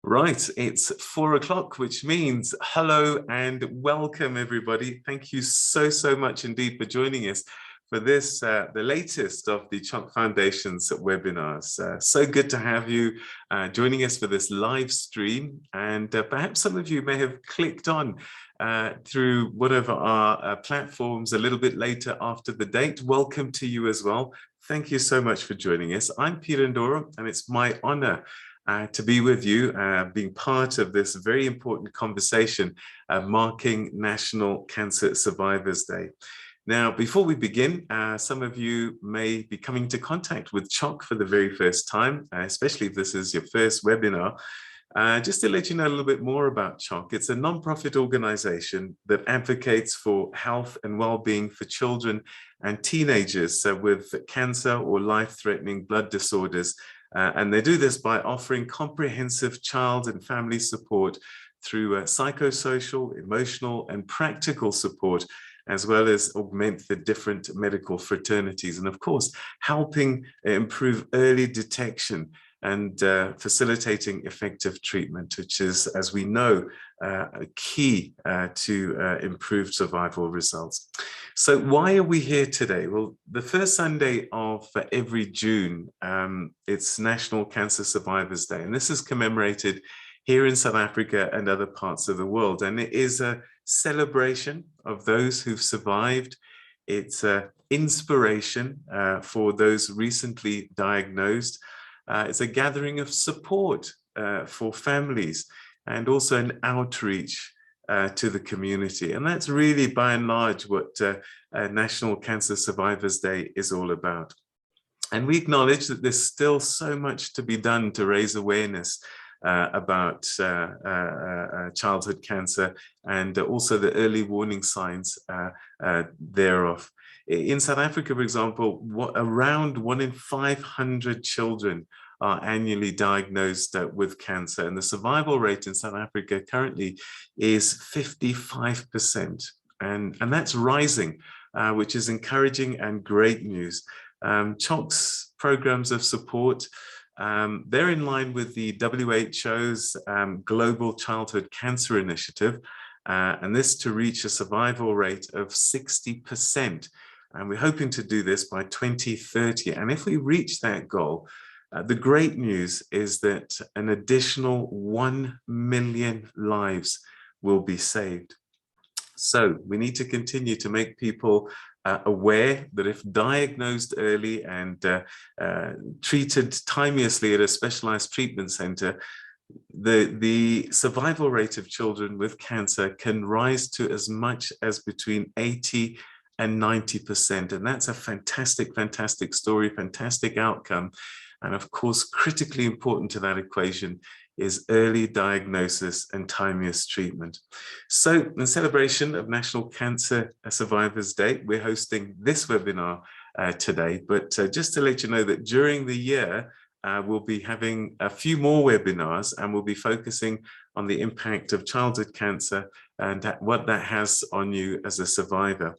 Right, it's 4 o'clock, which means hello and welcome, everybody. Thank you so much indeed for joining us for this, the latest of the CHOC Foundation's webinars. So good to have you joining us for this live stream. And perhaps some of you may have clicked on through one of our platforms a little bit later after the date. Welcome to you as well. Thank you so much for joining us. I'm Peter Ndoro, and it's my honor to be with you, being part of this very important conversation marking National Cancer Survivors Day. Now, before we begin, some of you may be coming into contact with CHOC for the very first time, especially if this is your first webinar. Just to let you know a little bit more about CHOC, it's a non-profit organization that advocates for health and well-being for children and teenagers with cancer or life-threatening blood disorders. And they do this by offering comprehensive child and family support through psychosocial, emotional, and practical support, as well as augment the different medical fraternities. And of course, helping improve early detection and facilitating effective treatment, which is, as we know, a key to improved survival results. So why are we here today? Well, the first Sunday of every June, it's National Cancer Survivors Day, and this is commemorated here in South Africa and other parts of the world. And it is a celebration of those who've survived. It's an inspiration for those recently diagnosed. It's a gathering of support for families and also an outreach to the community. And that's really, by and large, what National Cancer Survivors Day is all about. And we acknowledge that there's still so much to be done to raise awareness about childhood cancer and also the early warning signs thereof. In South Africa, for example, around 1 in 500 children are annually diagnosed with cancer, and the survival rate in South Africa currently is 55%, and that's rising, which is encouraging and great news. CHOC's programs of support, they're in line with the WHO's Global Childhood Cancer Initiative, and this to reach a survival rate of 60%. And we're hoping to do this by 2030. And if we reach that goal, the great news is that an additional 1 million lives will be saved. So we need to continue to make people aware that if diagnosed early and treated timeously at a specialized treatment center, the survival rate of children with cancer can rise to as much as between 80 and 90%. And that's a fantastic story, fantastic outcome. And of course, critically important to that equation is early diagnosis and timeous treatment. So in celebration of National Cancer Survivors Day, we're hosting this webinar today. But just to let you know that during the year, we'll be having a few more webinars, and we'll be focusing on the impact of childhood cancer and what that has on you as a survivor.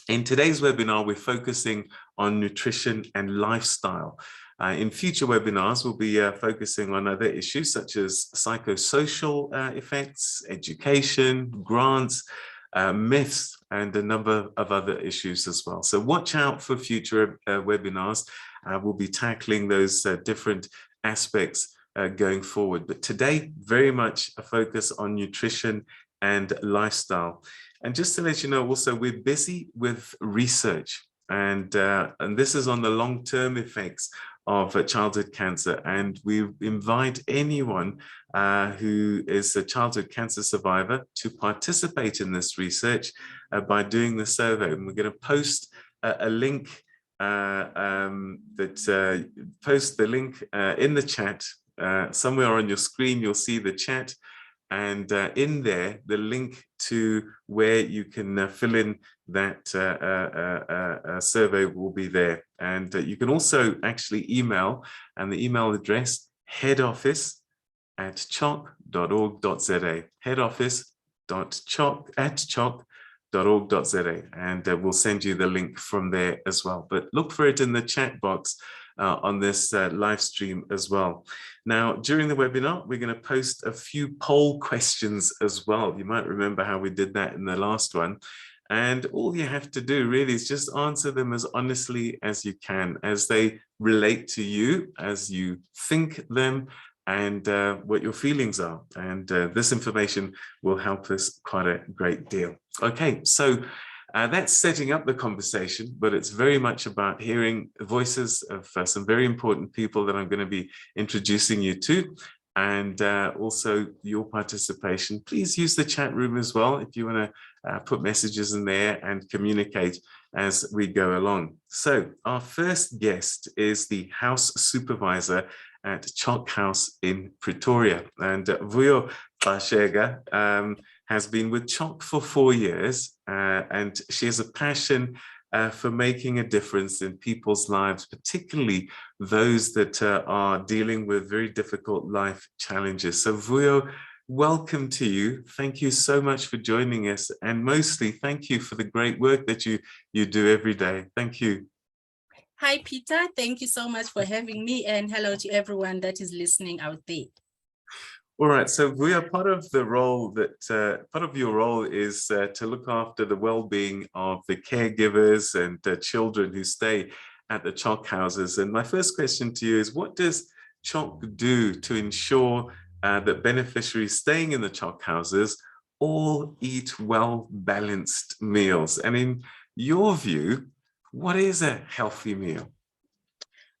In today's webinar, we're focusing on nutrition and lifestyle. In future webinars, we'll be focusing on other issues such as psychosocial effects, education, grants, myths, and a number of other issues as well. So watch out for future webinars. We'll be tackling those different aspects going forward. But today, very much a focus on nutrition and lifestyle. And just to let you know, also, we're busy with research, and this is on the long-term effects of childhood cancer. And we invite anyone who is a childhood cancer survivor to participate in this research by doing the survey. And we're going to post a link post the link in the chat. Somewhere on your screen, you'll see the chat. And in there, the link to where you can fill in that survey will be there. And you can also actually email, and the email address, headoffice@choc.org.za, headoffice.choc@choc.org.za, and we'll send you the link from there as well. But look for it in the chat box on this live stream as well. Now, during the webinar, we're going to post a few poll questions as well. You might remember how we did that in the last one. And all you have to do really is just answer them as honestly as you can, as they relate to you, as you think them, and what your feelings are. And this information will help us quite a great deal. Okay, so that's setting up the conversation, but it's very much about hearing the voices of some very important people that I'm going to be introducing you to, and also your participation. Please use the chat room as well if you want to put messages in there and communicate as we go along. So our first guest is the house supervisor at CHOC House in Pretoria, and Vuyo Xashega has been with CHOC for 4 years, and she has a passion for making a difference in people's lives, particularly those that are dealing with very difficult life challenges. So Vuyo, welcome to you. Thank you so much for joining us, and mostly thank you for the great work that you do every day. Thank you. Hi, Peter. Thank you so much for having me, and hello to everyone that is listening out there. All right, so we are part of the role that, part of your role is to look after the well-being of the caregivers and children who stay at the CHOC houses. And my first question to you is, what does CHOC do to ensure that beneficiaries staying in the CHOC houses all eat well-balanced meals? And in your view, what is a healthy meal?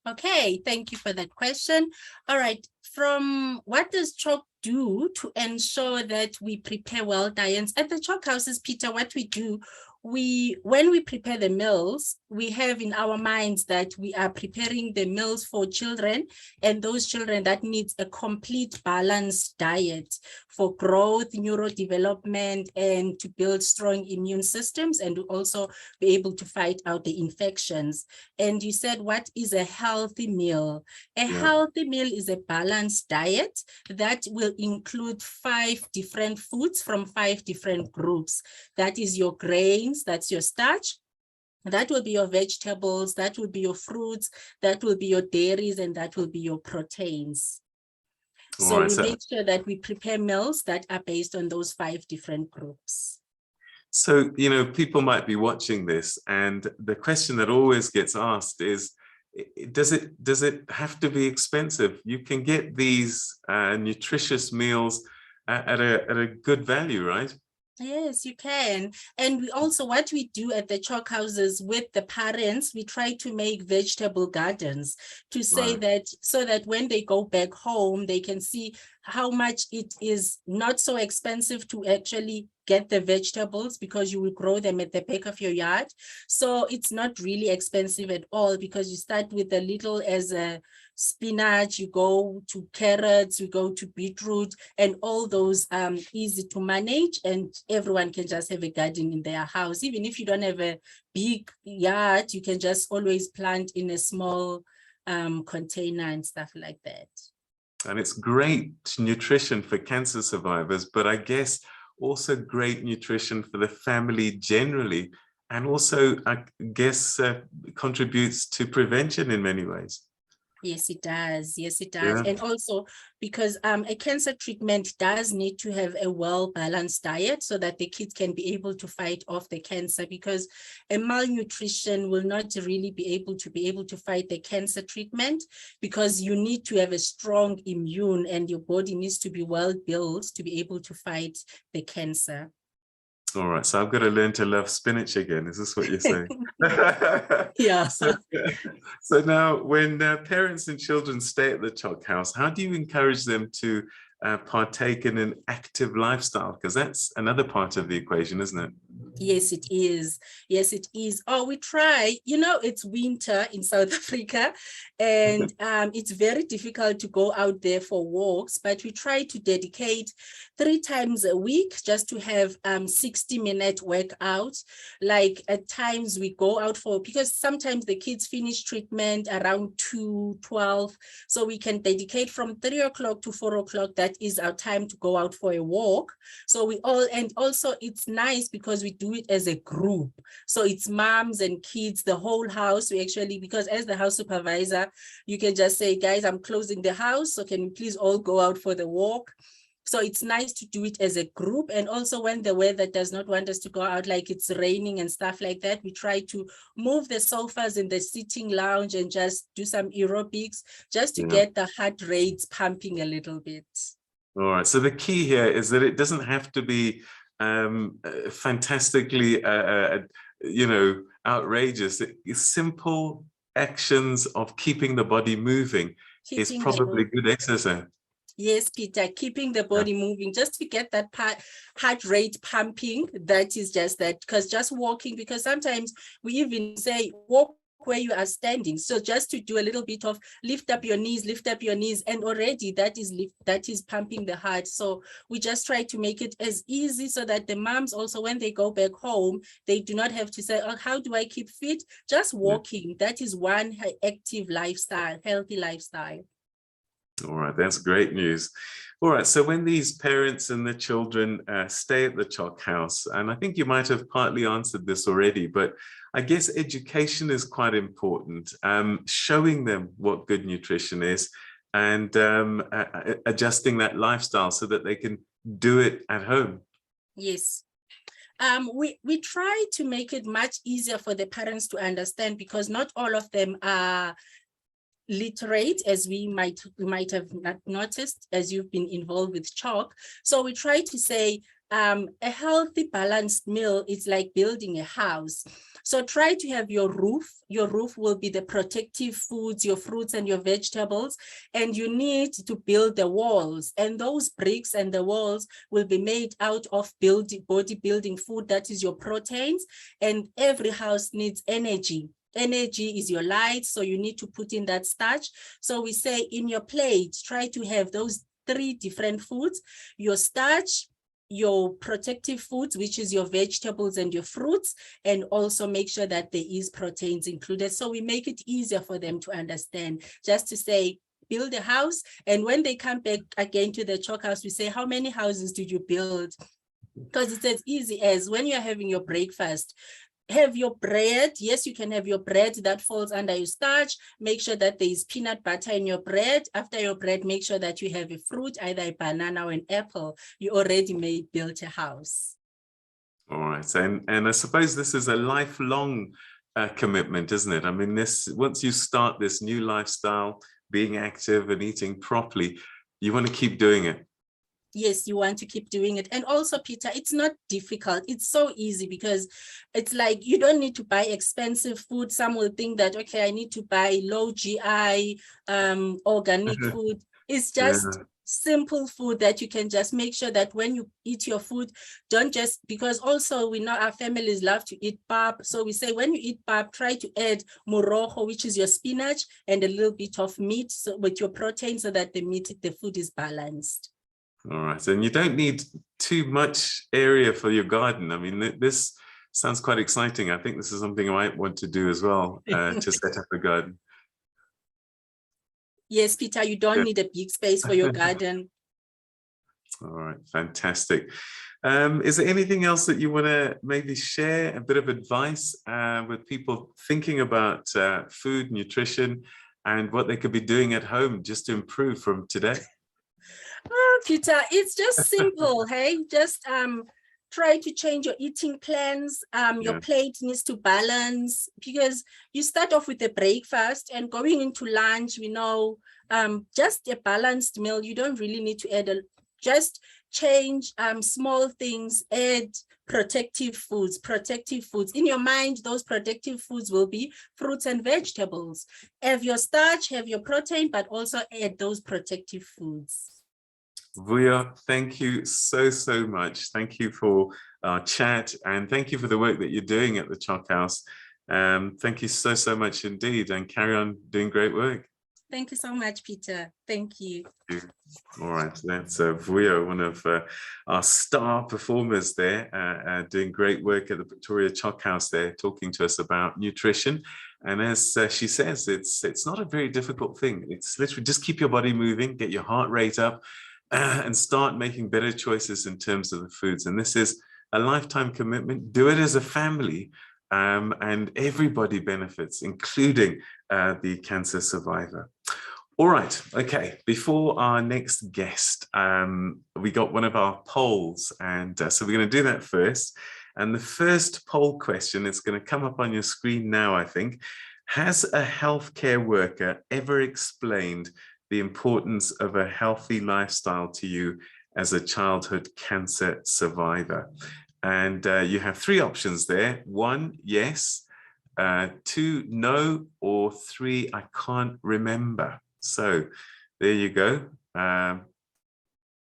Okay, thank you for that question. All right, from what does CHOC do to ensure that we prepare well diets? At the CHOC houses, Peter, what we do, when we prepare the meals, we have in our minds that we are preparing the meals for children, and those children that needs a complete balanced diet for growth, neurodevelopment, and to build strong immune systems, and to also be able to fight out the infections. And you said, what is a healthy meal? A healthy meal is a balanced diet that will include 5 different foods from 5 different groups. That is your grains, that's your starch, that will be your vegetables, that will be your fruits, that will be your dairies, and that will be your proteins. So we make sure that we prepare meals that are based on those 5 different groups. So, you know, people might be watching this, and the question that always gets asked is, does it have to be expensive? You can get these nutritious meals at a good value, right? Yes, you can. And we also, what we do at the CHOC houses with the parents, we try to make vegetable gardens to say that, so that when they go back home, they can see how much it is not so expensive to actually get the vegetables, because you will grow them at the back of your yard. So it's not really expensive at all, because you start with a little as a spinach, you go to carrots, you go to beetroot, and all those easy to manage, and everyone can just have a garden in their house. Even if you don't have a big yard, you can just always plant in a small container and stuff like that. And it's great nutrition for cancer survivors, but I guess also great nutrition for the family generally, and also I guess contributes to prevention in many ways. Yes, it does. Yes, it does. Yeah. And also because a cancer treatment does need to have a well-balanced diet so that the kids can be able to fight off the cancer, because a malnutrition will not really be able to fight the cancer treatment, because you need to have a strong immune, and your body needs to be well built to be able to fight the cancer. All right, so I've got to learn to love spinach again. Is this what you're saying? Yeah. So now, when parents and children stay at the CHOC house, how do you encourage them to partake in an active lifestyle? Because that's another part of the equation, isn't it? Yes, it is. Yes, it is. Oh, we try. You know, it's winter in South Africa, and it's very difficult to go out there for walks, but we try to dedicate 3 times a week just to have 60-minute workout. Like at times we go out for, because sometimes the kids finish treatment around 2:12, so we can dedicate from 3 o'clock to 4 o'clock. That that is our time to go out for a walk. So we all, and also it's nice because we do it as a group. So it's moms and kids, the whole house. We actually, because as the house supervisor, you can just say, guys, I'm closing the house, so can you please all go out for the walk? So it's nice to do it as a group. And also when the weather does not want us to go out, like it's raining and stuff like that, we try to move the sofas in the sitting lounge and just do some aerobics just to get the heart rates pumping a little bit. All right. So the key here is that it doesn't have to be fantastically, outrageous. Simple actions of keeping the body moving is probably good exercise. Yes, Peter, keeping the body moving just to get that heart rate pumping. That is just that, because just walking, because sometimes we even say walk where you are standing. So just to do a little bit of lift up your knees, and already that is pumping the heart. So we just try to make it as easy so that the moms also, when they go back home, they do not have to say, oh, how do I keep fit? Just walking. That is one active lifestyle, healthy lifestyle. All right, that's great news. All right, so when these parents and the children stay at the CHOC house, and I think you might have partly answered this already, but I guess education is quite important, showing them what good nutrition is and adjusting that lifestyle so that they can do it at home. Yes. We try to make it much easier for the parents to understand, because not all of them are literate, as we might have not noticed as you've been involved with CHOC. So we try to say a healthy balanced meal is like building a house. So try to have your roof. Your roof will be the protective foods, your fruits and your vegetables, and you need to build the walls, and those bricks and the walls will be made out of bodybuilding food, that is your proteins. And every house needs energy. Energy is your light, so you need to put in that starch. So we say in your plate, try to have those 3 different foods: your starch, your protective foods, which is your vegetables and your fruits, and also make sure that there is proteins included. So we make it easier for them to understand, just to say, build a house. And when they come back again to the CHOC house, we say, how many houses did you build? Because it's as easy as when you're having your breakfast, have your bread. Yes, you can have your bread that falls under your starch. Make sure that there is peanut butter in your bread. After your bread, make sure that you have a fruit, either a banana or an apple. You already may build a house. All right. And I suppose this is a lifelong commitment, isn't it? I mean, once you start this new lifestyle, being active and eating properly, you want to keep doing it. Yes, you want to keep doing it. And also, Peter, it's not difficult. It's so easy, because it's like you don't need to buy expensive food. Some will think that, okay, I need to buy low GI organic food. It's just simple food that you can just make sure that when you eat your food, don't just, because also we know our families love to eat pap. So we say when you eat pap, try to add morojo, which is your spinach, and a little bit of meat, so with your protein, so that the food is balanced. All right, and you don't need too much area for your garden. I mean, this sounds quite exciting. I think this is something I might want to do as well, to set up a garden. Yes, Peter, you don't need a big space for your garden. All right, fantastic. Is there anything else that you want to maybe share, a bit of advice with people thinking about food, nutrition, and what they could be doing at home just to improve from today? Oh, Peter, it's just simple. Hey, just try to change your eating plans. Your plate needs to balance, because you start off with a breakfast and going into lunch, we know just a balanced meal. You don't really need to add just change small things, add protective foods. In your mind, those protective foods will be fruits and vegetables. Have your starch, have your protein, but also add those protective foods. Vuya, thank you so much. Thank you for our chat, and thank you for the work that you're doing at the CHOC house. Thank you so much indeed, and carry on doing great work. Thank you so much, Peter. Thank you. All right, that's Vuya, one of our star performers there, doing great work at the Pretoria CHOC house there, talking to us about nutrition. And as she says, it's not a very difficult thing. It's literally just keep your body moving, get your heart rate up, and start making better choices in terms of the foods. And this is a lifetime commitment. Do it as a family, and everybody benefits, including the cancer survivor. All right, okay, before our next guest, we got one of our polls, and so we're going to do that first. And the first poll question is going to come up on your screen now, I think. Has a healthcare worker ever explained the importance of a healthy lifestyle to you as a childhood cancer survivor? And you have three options there. 1, yes, 2, no, or 3, I can't remember. So there you go.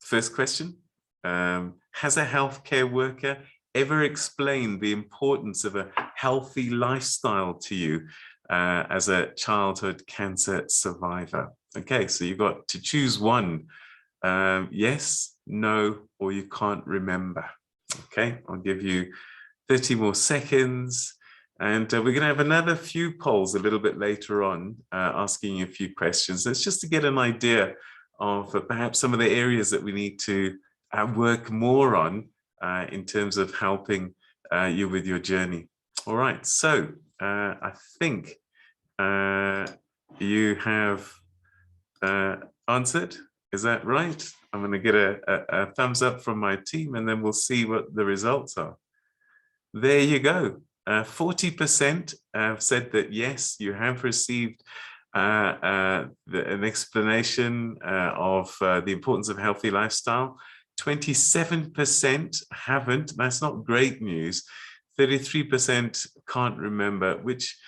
First question, has a healthcare worker ever explained the importance of a healthy lifestyle to you as a childhood cancer survivor? Okay, so you've got to choose one. Yes, no, or you can't remember. Okay, I'll give you 30 more seconds. And we're going to have another few polls a little bit later on, asking you a few questions. It's just to get an idea of perhaps some of the areas that we need to work more on in terms of helping you with your journey. All right, so I think you have answered. Is that right? I'm going to get a thumbs up from my team, and then we'll see what the results are. There you go. 40% have said that yes, you have received an explanation of the importance of healthy lifestyle. 27% haven't. That's not great news. 33% can't remember, which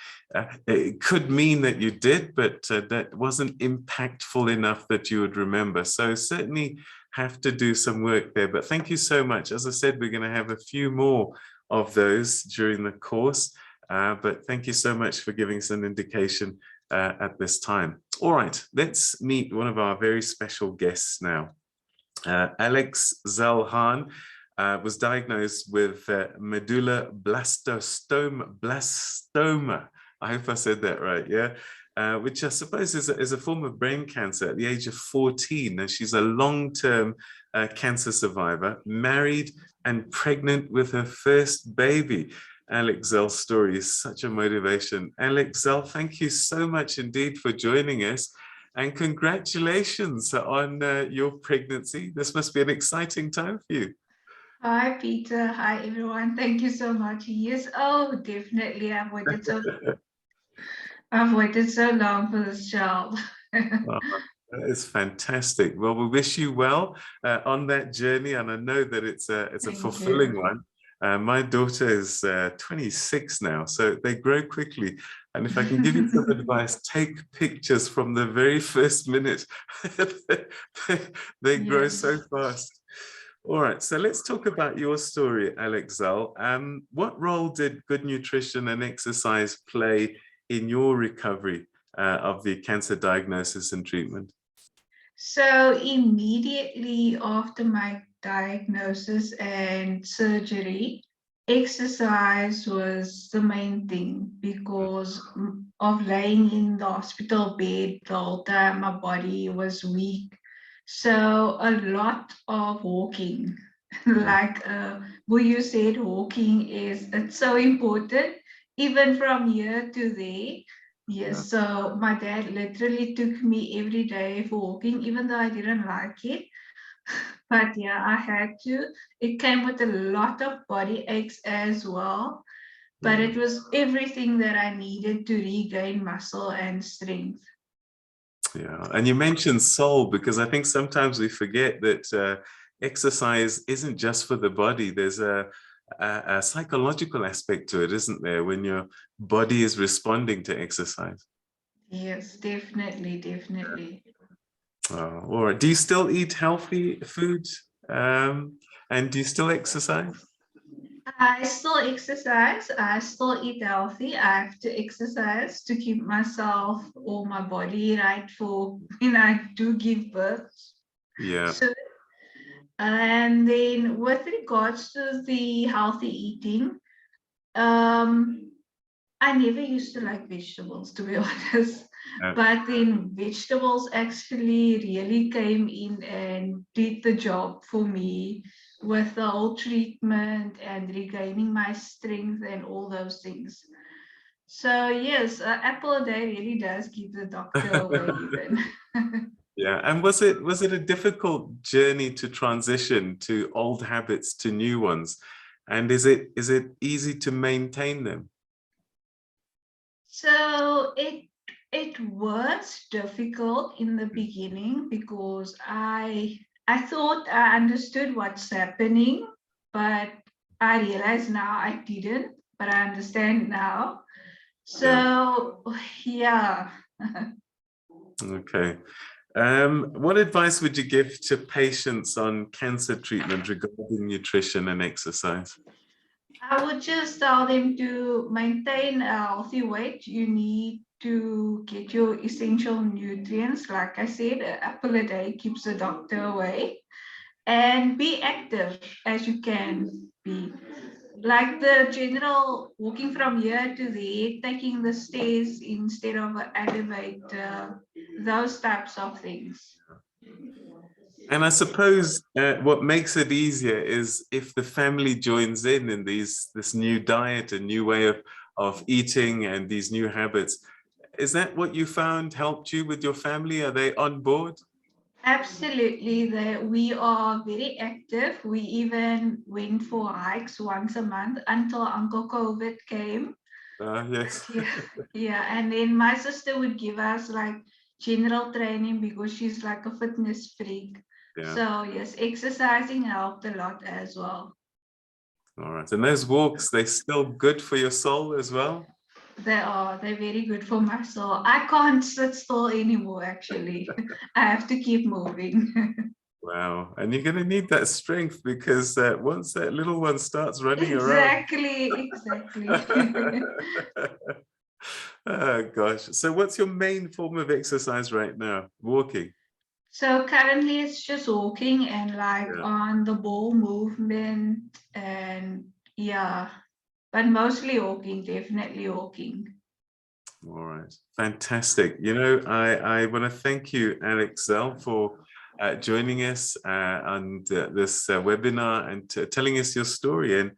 it could mean that you did, but that wasn't impactful enough that you would remember. So certainly have to do some work there. But thank you so much. As I said, we're going to have a few more of those during the course, but thank you so much for giving us an indication at this time. All right, let's meet one of our very special guests now. Alex Zelhan was diagnosed with medulloblastoma. I hope I said that right, yeah? Which I suppose is a form of brain cancer at the age of 14. And she's a long-term cancer survivor, married and pregnant with her first baby. Alex Zell's story is such a motivation. Alex Zell, thank you so much indeed for joining us. And congratulations on your pregnancy. This must be an exciting time for you. Hi, Peter. Hi, everyone. Thank you so much. Yes, oh, definitely. I've waited so long for this child. That is fantastic. Well, we wish you well on that journey, and I know that it's a fulfilling one. My daughter is 26 now, so they grow quickly. And if I can give you some advice, take pictures from the very first minute. They grow so fast. All right, so let's talk about your story, Alex Zell. What role did good nutrition and exercise play in your recovery of the cancer diagnosis and treatment? So immediately after my diagnosis and surgery, exercise was the main thing because of laying in the hospital bed the whole time. My body was weak. So a lot of walking, like you said, walking it's so important, even from here to there. Yes, so my dad literally took me every day for walking, even though I didn't like it. But yeah, I had to. It came with a lot of body aches as well, but it was everything that I needed to regain muscle and strength. Yeah, and you mentioned soul, because I think sometimes we forget that exercise isn't just for the body. There's a psychological aspect to it, isn't there, when your body is responding to exercise? Yes, definitely, definitely. Oh, all right. Do you still eat healthy food? And do you still exercise? I still exercise. I still eat healthy. I have to exercise to keep myself or my body right for when I do give birth. Yeah. So, and then with regards to the healthy eating, I never used to like vegetables, to be honest. But then vegetables actually really came in and did the job for me with the whole treatment and regaining my strength and all those things. So yes, apple a day really does keep the doctor away even. Yeah, and was it a difficult journey to transition to old habits to new ones? And is it easy to maintain them? So it was difficult in the beginning because I thought I understood what's happening, but I realize now I didn't, but I understand now. So yeah. Okay. What advice would you give to patients on cancer treatment regarding nutrition and exercise? I would just tell them to maintain a healthy weight. You need to get your essential nutrients. Like I said, an apple a day keeps the doctor away. And be active as you can be. Like the general walking from here to there, taking the stairs instead of an elevator, those types of things. And I suppose what makes it easier is if the family joins in this new diet, a new way of eating and these new habits. Is that what you found helped you with your family? Are they on board? Absolutely, we are very active. We even went for hikes once a month until Uncle COVID came. Yes. Yeah, yeah. And then my sister would give us like general training because she's like a fitness freak. Yeah. So yes, exercising helped a lot as well. All right. And those walks, they still good for your soul as well? They're very good for my soul. I can't sit still anymore, actually. I have to keep moving. Wow. And you're going to need that strength because once that little one starts running Exactly. around. Oh, gosh. So what's your main form of exercise right now? Walking? So currently it's just walking and like Yeah. on the ball movement and yeah, but mostly walking, definitely walking. All right, fantastic. You know, I want to thank you, Alex Zell, for joining us on this webinar and telling us your story. And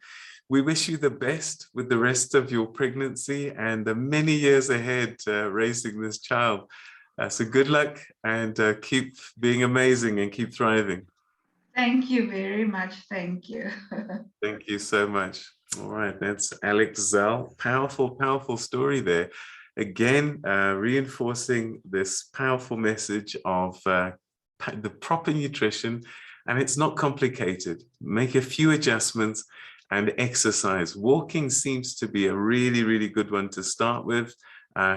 we wish you the best with the rest of your pregnancy and the many years ahead raising this child. So good luck and keep being amazing and keep thriving. Thank you very much. Thank you. Thank you so much. All right, that's Alex Zell. Powerful, powerful story there. Again, reinforcing this powerful message of the proper nutrition, and it's not complicated. Make a few adjustments and exercise. Walking seems to be a really, really good one to start with.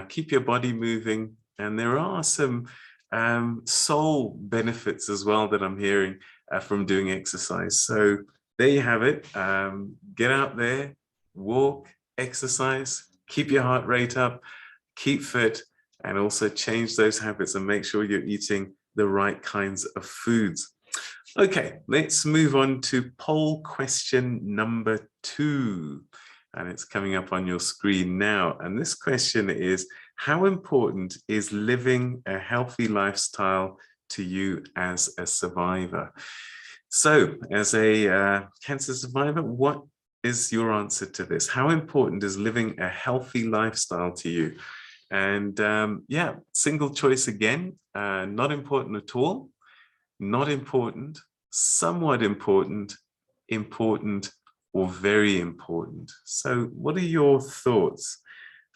Keep your body moving, and there are some soul benefits as well that I'm hearing from doing exercise. So there you have it. Get out there, walk, exercise, keep your heart rate up, keep fit, and also change those habits and make sure you're eating the right kinds of foods. Okay, let's move on to poll question number 2. And it's coming up on your screen now. And this question is, how important is living a healthy lifestyle to you as a survivor? So, as a cancer survivor, what is your answer to this? How important is living a healthy lifestyle to you? And yeah, single choice again, not important at all, not important, somewhat important, important, or very important. So what are your thoughts?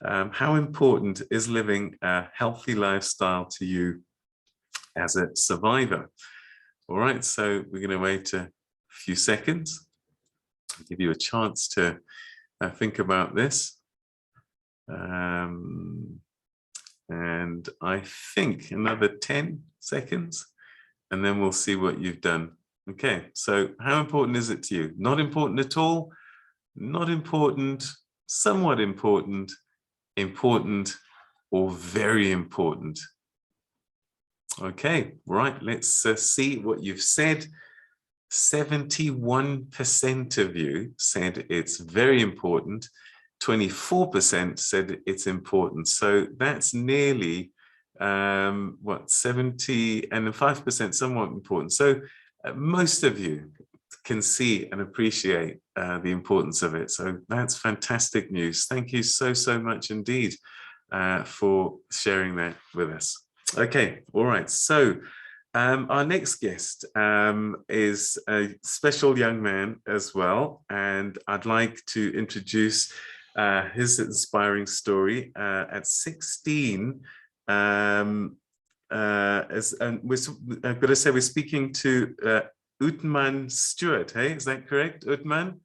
How important is living a healthy lifestyle to you as a survivor? All right, so we're going to wait a few seconds, give you a chance to think about this. And I think another 10 seconds, and then we'll see what you've done. Okay, so how important is it to you? Not important at all, not important, somewhat important, important, or very important. Okay, right, let's see what you've said. 71% of you said it's very important. 24% said it's important. So that's nearly what, 70, and then 5% somewhat important. So most of you can see and appreciate the importance of it. So that's fantastic news. Thank you so, so much indeed for sharing that with us. Okay, all right. So our next guest is a special young man as well, and I'd like to introduce his inspiring story. At 16, I've got to say we're speaking to Utman Stewart. Hey, is that correct, Utman?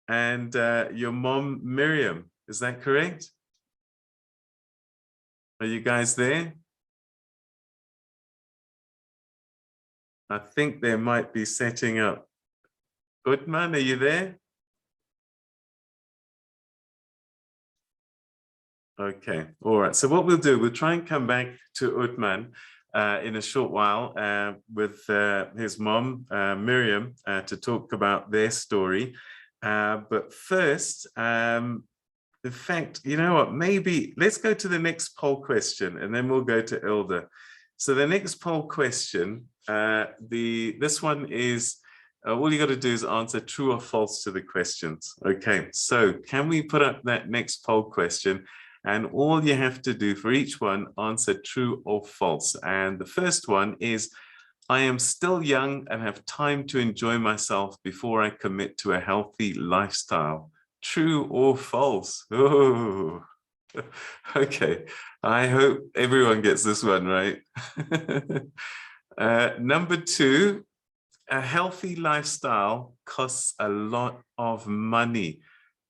And your mom, Miriam, is that correct? Are you guys there? I think they might be setting up. Utman, are you there? Okay, all right. So what we'll do, we'll try and come back to Utman in a short while with his mom, Miriam, to talk about their story. But first, in fact, you know what, maybe let's go to the next poll question and then we'll go to Ilda. So the next poll question, this one is, all you got to do is answer true or false to the questions. Okay, so can we put up that next poll question? And all you have to do for each one, answer true or false. And the first one is, I am still young and have time to enjoy myself before I commit to a healthy lifestyle. True or false? Oh, okay. I hope everyone gets this one right. Number two, a healthy lifestyle costs a lot of money.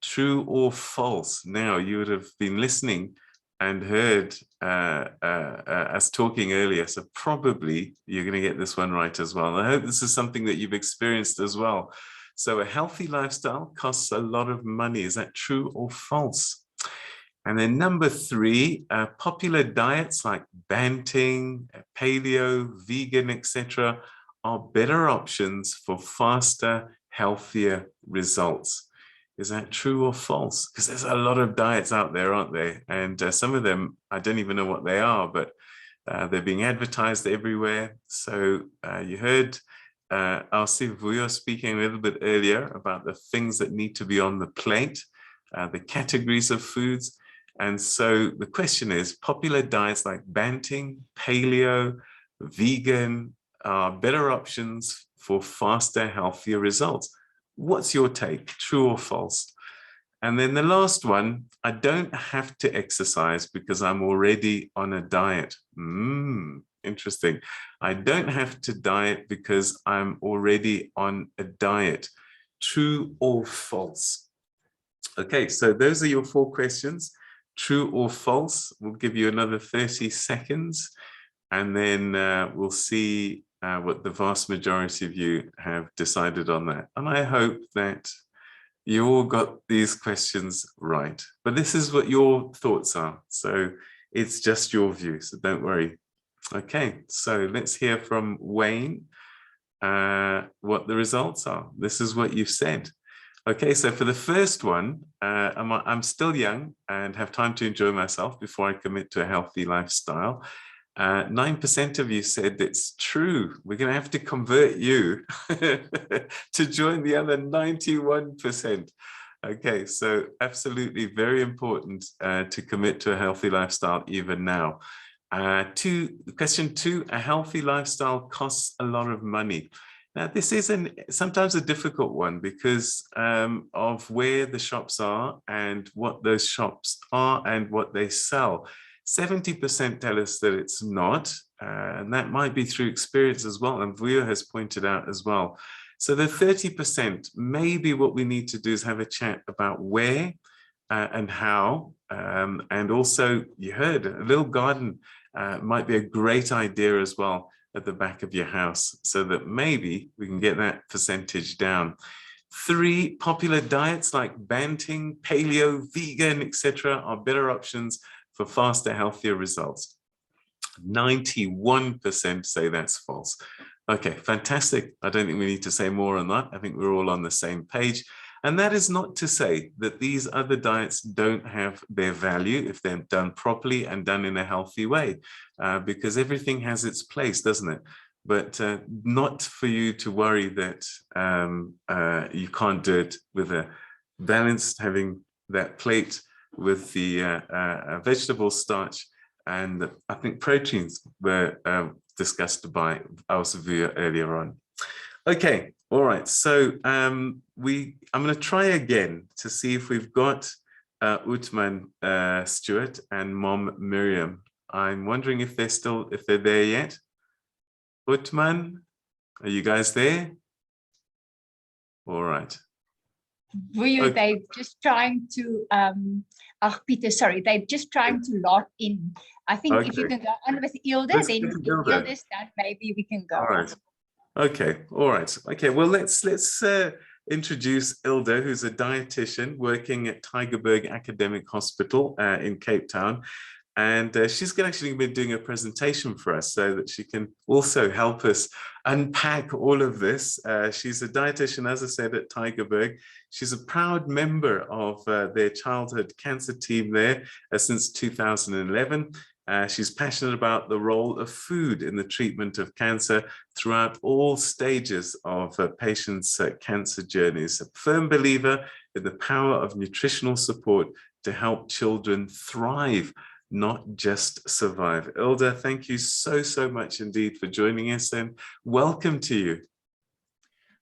True or false? Now, you would have been listening and heard us talking earlier, so probably you're going to get this one right as well. And I hope this is something that you've experienced as well. So a healthy lifestyle costs a lot of money. Is that true or false? And then number three, popular diets like Banting, paleo, vegan, etc., are better options for faster, healthier results. Is that true or false? Because there's a lot of diets out there, aren't there? And some of them, I don't even know what they are, but they're being advertised everywhere. So you heard Alsi Vuyo speaking a little bit earlier about the things that need to be on the plate, the categories of foods. And so the question is, popular diets like Banting, paleo, vegan are better options for faster, healthier results. What's your take, true or false? And then the last one, I don't have to exercise because I'm already on a diet. Interesting. I don't have to diet because I'm already on a diet. True or false? Okay, so those are your 4 questions. True or false? We'll give you another 30 seconds and then we'll see what the vast majority of you have decided on that. And I hope that you all got these questions right. But this is what your thoughts are. So it's just your view, so don't worry. Okay, so let's hear from Wayne what the results are. This is what you've said. Okay, so for the first one, I'm still young and have time to enjoy myself before I commit to a healthy lifestyle. 9% of you said it's true. We're going to have to convert you to join the other 91%. Okay, so absolutely very important to commit to a healthy lifestyle even now. Question 2, a healthy lifestyle costs a lot of money. Now, this is sometimes a difficult one because of where the shops are and what those shops are and what they sell. 70% tell us that it's not, and that might be through experience as well, and Vuyo has pointed out as well. So the 30%, maybe what we need to do is have a chat about where and how, and also you heard a little garden might be a great idea as well at the back of your house, so that maybe we can get that percentage down. 3, popular diets like Banting, paleo, vegan, etc. are better options for faster, healthier results. 91% say that's false. Okay, fantastic. I don't think we need to say more on that. I think we're all on the same page. And that is not to say that these other diets don't have their value if they're done properly and done in a healthy way, because everything has its place, doesn't it? But not for you to worry that you can't do it with a balanced, having that plate with the vegetable starch, and I think proteins were discussed by Elsevier earlier on. Okay, all right. So I'm going to try again to see if we've got Utman Stewart and Mom Miriam. I'm wondering if they're there yet. Utman, are you guys there? All right. They're just trying to, Peter, sorry, they're just trying to log in. I think if you can go on with Ilde, then if Ilde's done, maybe we can go. All right. Okay, all right. Okay, well, let's introduce Ilde, who's a dietitian working at Tygerberg Academic Hospital in Cape Town. And she's actually been doing a presentation for us so that she can also help us unpack all of this. She's a dietitian, as I said, at Tygerberg. She's a proud member of their childhood cancer team there since 2011. She's passionate about the role of food in the treatment of cancer throughout all stages of patients' cancer journeys. A firm believer in the power of nutritional support to help children thrive, not just survive. Ilde, thank you so much indeed for joining us, and welcome to you.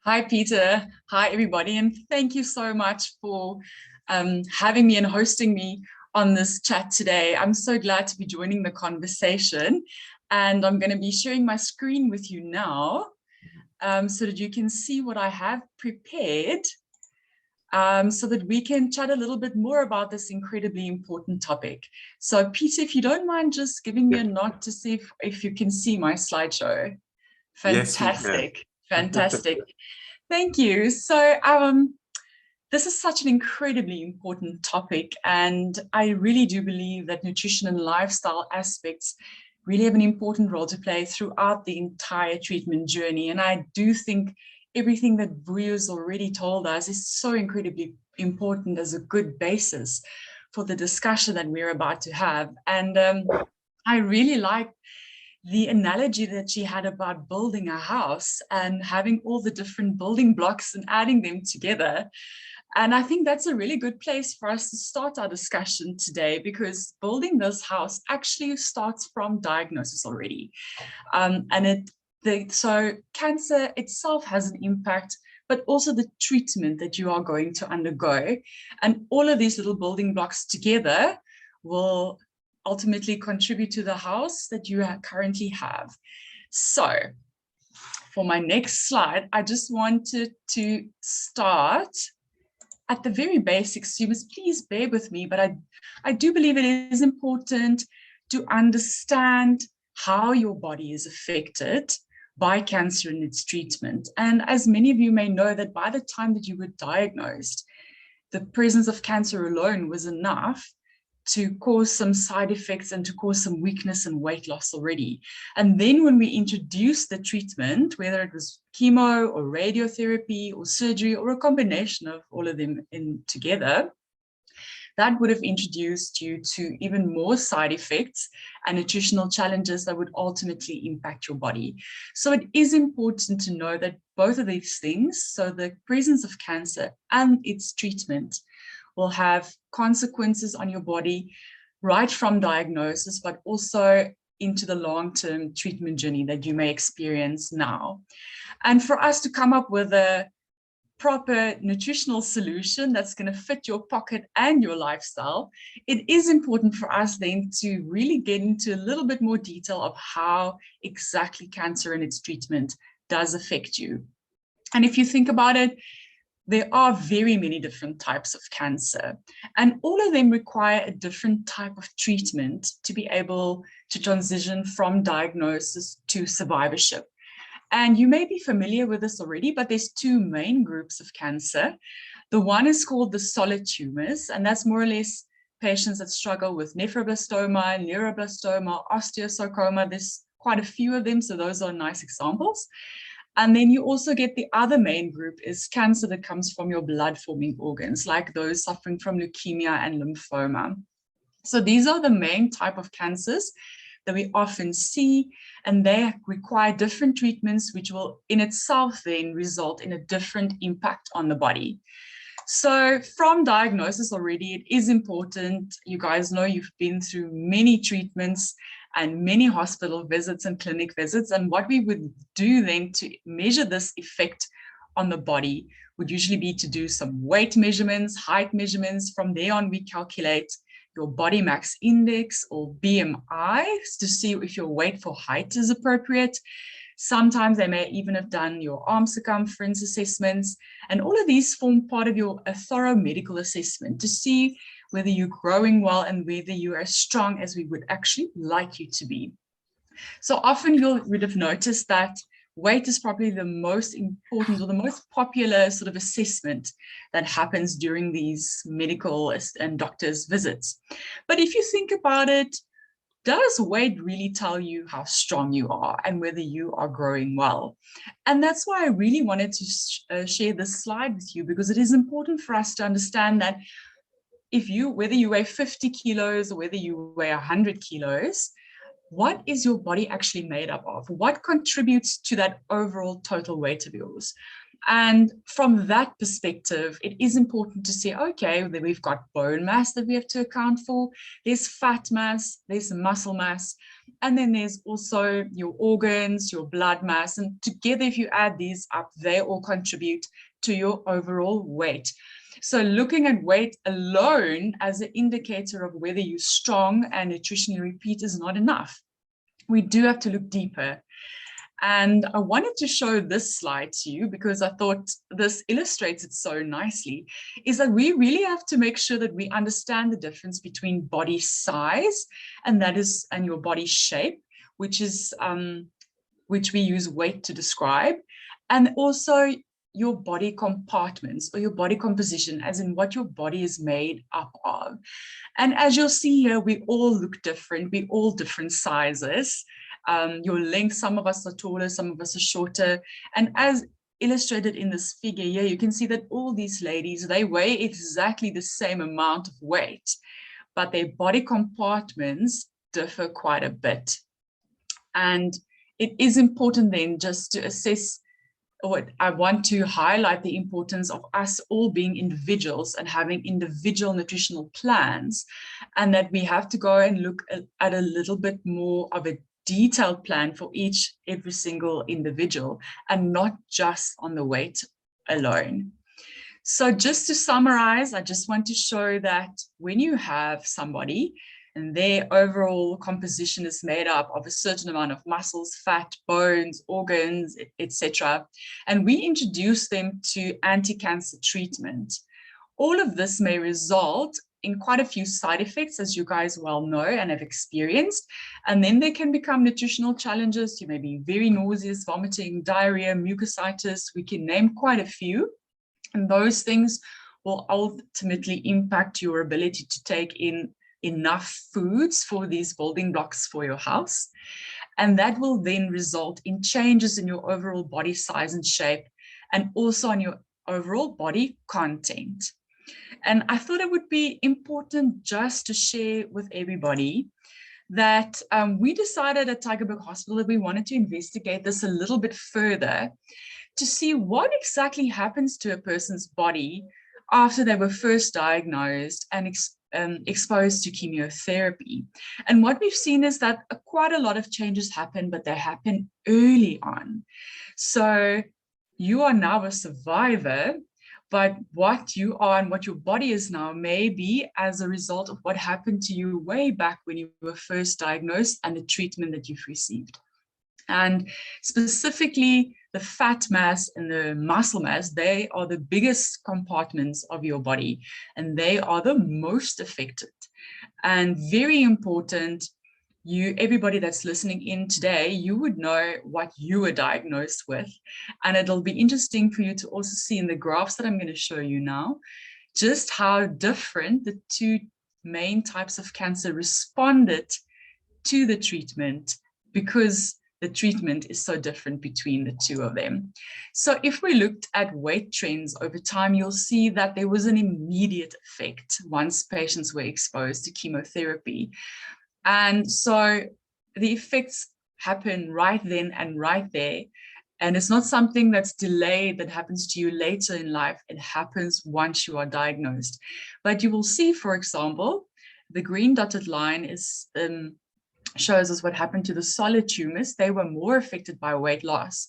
Hi, Peter. Hi, everybody. And thank you so much for having me and hosting me on this chat today. I'm so glad to be joining the conversation, and I'm going to be sharing my screen with you now so that you can see what I have prepared, so that we can chat a little bit more about this incredibly important topic. So Peter, if you don't mind just giving me a nod to see if you can see my slideshow. Fantastic. Yes, fantastic. Thank you. So this is such an incredibly important topic, and I really do believe that nutrition and lifestyle aspects really have an important role to play throughout the entire treatment journey. And I do think everything that Vuyo's already told us is so incredibly important as a good basis for the discussion that we're about to have. And I really like the analogy that she had about building a house and having all the different building blocks and adding them together. And I think that's a really good place for us to start our discussion today, because building this house actually starts from diagnosis already. So cancer itself has an impact, but also the treatment that you are going to undergo. And all of these little building blocks together will ultimately contribute to the house that you currently have. So for my next slide, I just wanted to start at the very basics. You must please bear with me, but I do believe it is important to understand how your body is affected by cancer and its treatment. And as many of you may know, that by the time that you were diagnosed, the presence of cancer alone was enough to cause some side effects and to cause some weakness and weight loss already. And then when we introduced the treatment, whether it was chemo or radiotherapy or surgery or a combination of all of them in together, that would have introduced you to even more side effects and nutritional challenges that would ultimately impact your body. So it is important to know that both of these things, so the presence of cancer and its treatment, will have consequences on your body right from diagnosis, but also into the long-term treatment journey that you may experience now. And for us to come up with a proper nutritional solution that's going to fit your pocket and your lifestyle, it is important for us then to really get into a little bit more detail of how exactly cancer and its treatment does affect you. And if you think about it, there are very many different types of cancer, and all of them require a different type of treatment to be able to transition from diagnosis to survivorship. And you may be familiar with this already, but there's two main groups of cancer. The one is called the solid tumors, and that's more or less patients that struggle with nephroblastoma, neuroblastoma, osteosarcoma. There's quite a few of them, so those are nice examples. And then you also get the other main group is cancer that comes from your blood-forming organs, like those suffering from leukemia and lymphoma. So these are the main type of cancers that we often see, and they require different treatments, which will in itself then result in a different impact on the body. So from diagnosis already, it is important. You guys know you've been through many treatments and many hospital visits and clinic visits. And what we would do then to measure this effect on the body would usually be to do some weight measurements, height measurements. From there on, we calculate your body mass index or BMI to see if your weight for height is appropriate. Sometimes they may even have done your arm circumference assessments, and all of these form part of a thorough medical assessment to see whether you're growing well and whether you are as strong as we would actually like you to be. So often you would have noticed that weight is probably the most important or the most popular sort of assessment that happens during these medical and doctors' visits. But if you think about it, does weight really tell you how strong you are and whether you are growing well? And that's why I really wanted to share this slide with you, because it is important for us to understand that whether you weigh 50 kilos or whether you weigh 100 kilos, what is your body actually made up of? What contributes to that overall total weight of yours? And from that perspective, it is important to say, okay, then we've got bone mass that we have to account for, there's fat mass, there's muscle mass, and then there's also your organs, your blood mass, and together, if you add these up, they all contribute to your overall weight. So looking at weight alone as an indicator of whether you're strong and nutritionally repeat is not enough. We do have to look deeper. And I wanted to show this slide to you because I thought this illustrates it so nicely, is that we really have to make sure that we understand the difference between body size and your body shape, which we use weight to describe, and also your body compartments or your body composition, as in what your body is made up of. And as you'll see here, we all look different. We're all different sizes. Your length, some of us are taller, some of us are shorter. And as illustrated in this figure here, you can see that all these ladies, they weigh exactly the same amount of weight, but their body compartments differ quite a bit. And it is important then just to assess, or I want to highlight the importance of us all being individuals and having individual nutritional plans, and that we have to go and look at a little bit more of a detailed plan for every single individual and not just on the weight alone. So just to summarize, I just want to show that when you have somebody and their overall composition is made up of a certain amount of muscles, fat, bones, organs, etc., and we introduce them to anti-cancer treatment, all of this may result in quite a few side effects, as you guys well know and have experienced. And then there can become nutritional challenges. You may be very nauseous, vomiting, diarrhea, mucositis. We can name quite a few. And those things will ultimately impact your ability to take in enough foods for these building blocks for your house. And that will then result in changes in your overall body size and shape, and also on your overall body content. And I thought it would be important just to share with everybody that we decided at Tygerberg Hospital that we wanted to investigate this a little bit further to see what exactly happens to a person's body after they were first diagnosed and exposed to chemotherapy. And what we've seen is that quite a lot of changes happen, but they happen early on. So you are now a survivor, but what you are and what your body is now may be as a result of what happened to you way back when you were first diagnosed and the treatment that you've received. And specifically, the fat mass and the muscle mass, they are the biggest compartments of your body, and they are the most affected. And very important, everybody that's listening in today, you would know what you were diagnosed with. And it'll be interesting for you to also see in the graphs that I'm going to show you now, just how different the two main types of cancer responded to the treatment, because the treatment is so different between the two of them. So if we looked at weight trends over time, you'll see that there was an immediate effect once patients were exposed to chemotherapy. And so the effects happen right then and right there. And it's not something that's delayed that happens to you later in life. It happens once you are diagnosed. But you will see, for example, the green dotted line is shows us what happened to the solid tumors. They were more affected by weight loss,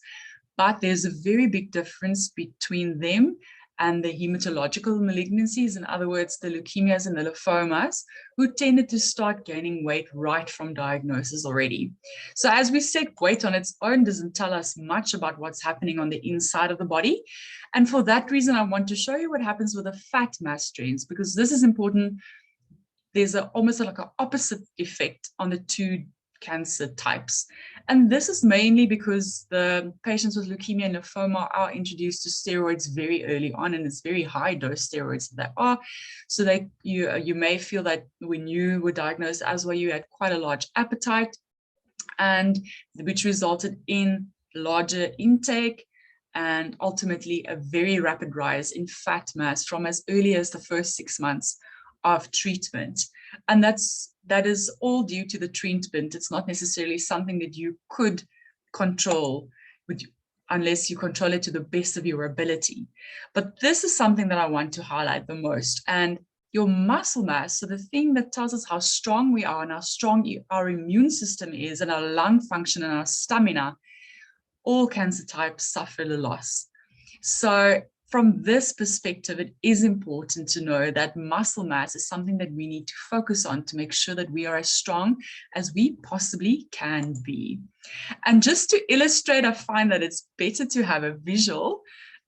but there's a very big difference between them and the hematological malignancies, in other words, the leukemias and the lymphomas, who tended to start gaining weight right from diagnosis already. So as we said, weight on its own doesn't tell us much about what's happening on the inside of the body. And for that reason, I want to show you what happens with the fat mass trends, because this is important. There's almost like an opposite effect on the two cancer types. And this is mainly because the patients with leukemia and lymphoma are introduced to steroids very early on, and it's very high dose steroids that they are. So you may feel that when you were diagnosed as well, you had quite a large appetite, and which resulted in larger intake and ultimately a very rapid rise in fat mass from as early as the first 6 months of treatment. And that is all due to the treatment. It's not necessarily something that you could control unless you control it to the best of your ability. But this is something that I want to highlight the most. And your muscle mass, so the thing that tells us how strong we are and how strong our immune system is and our lung function and our stamina, all cancer types suffer the loss. So from this perspective, it is important to know that muscle mass is something that we need to focus on to make sure that we are as strong as we possibly can be. And just to illustrate, I find that it's better to have a visual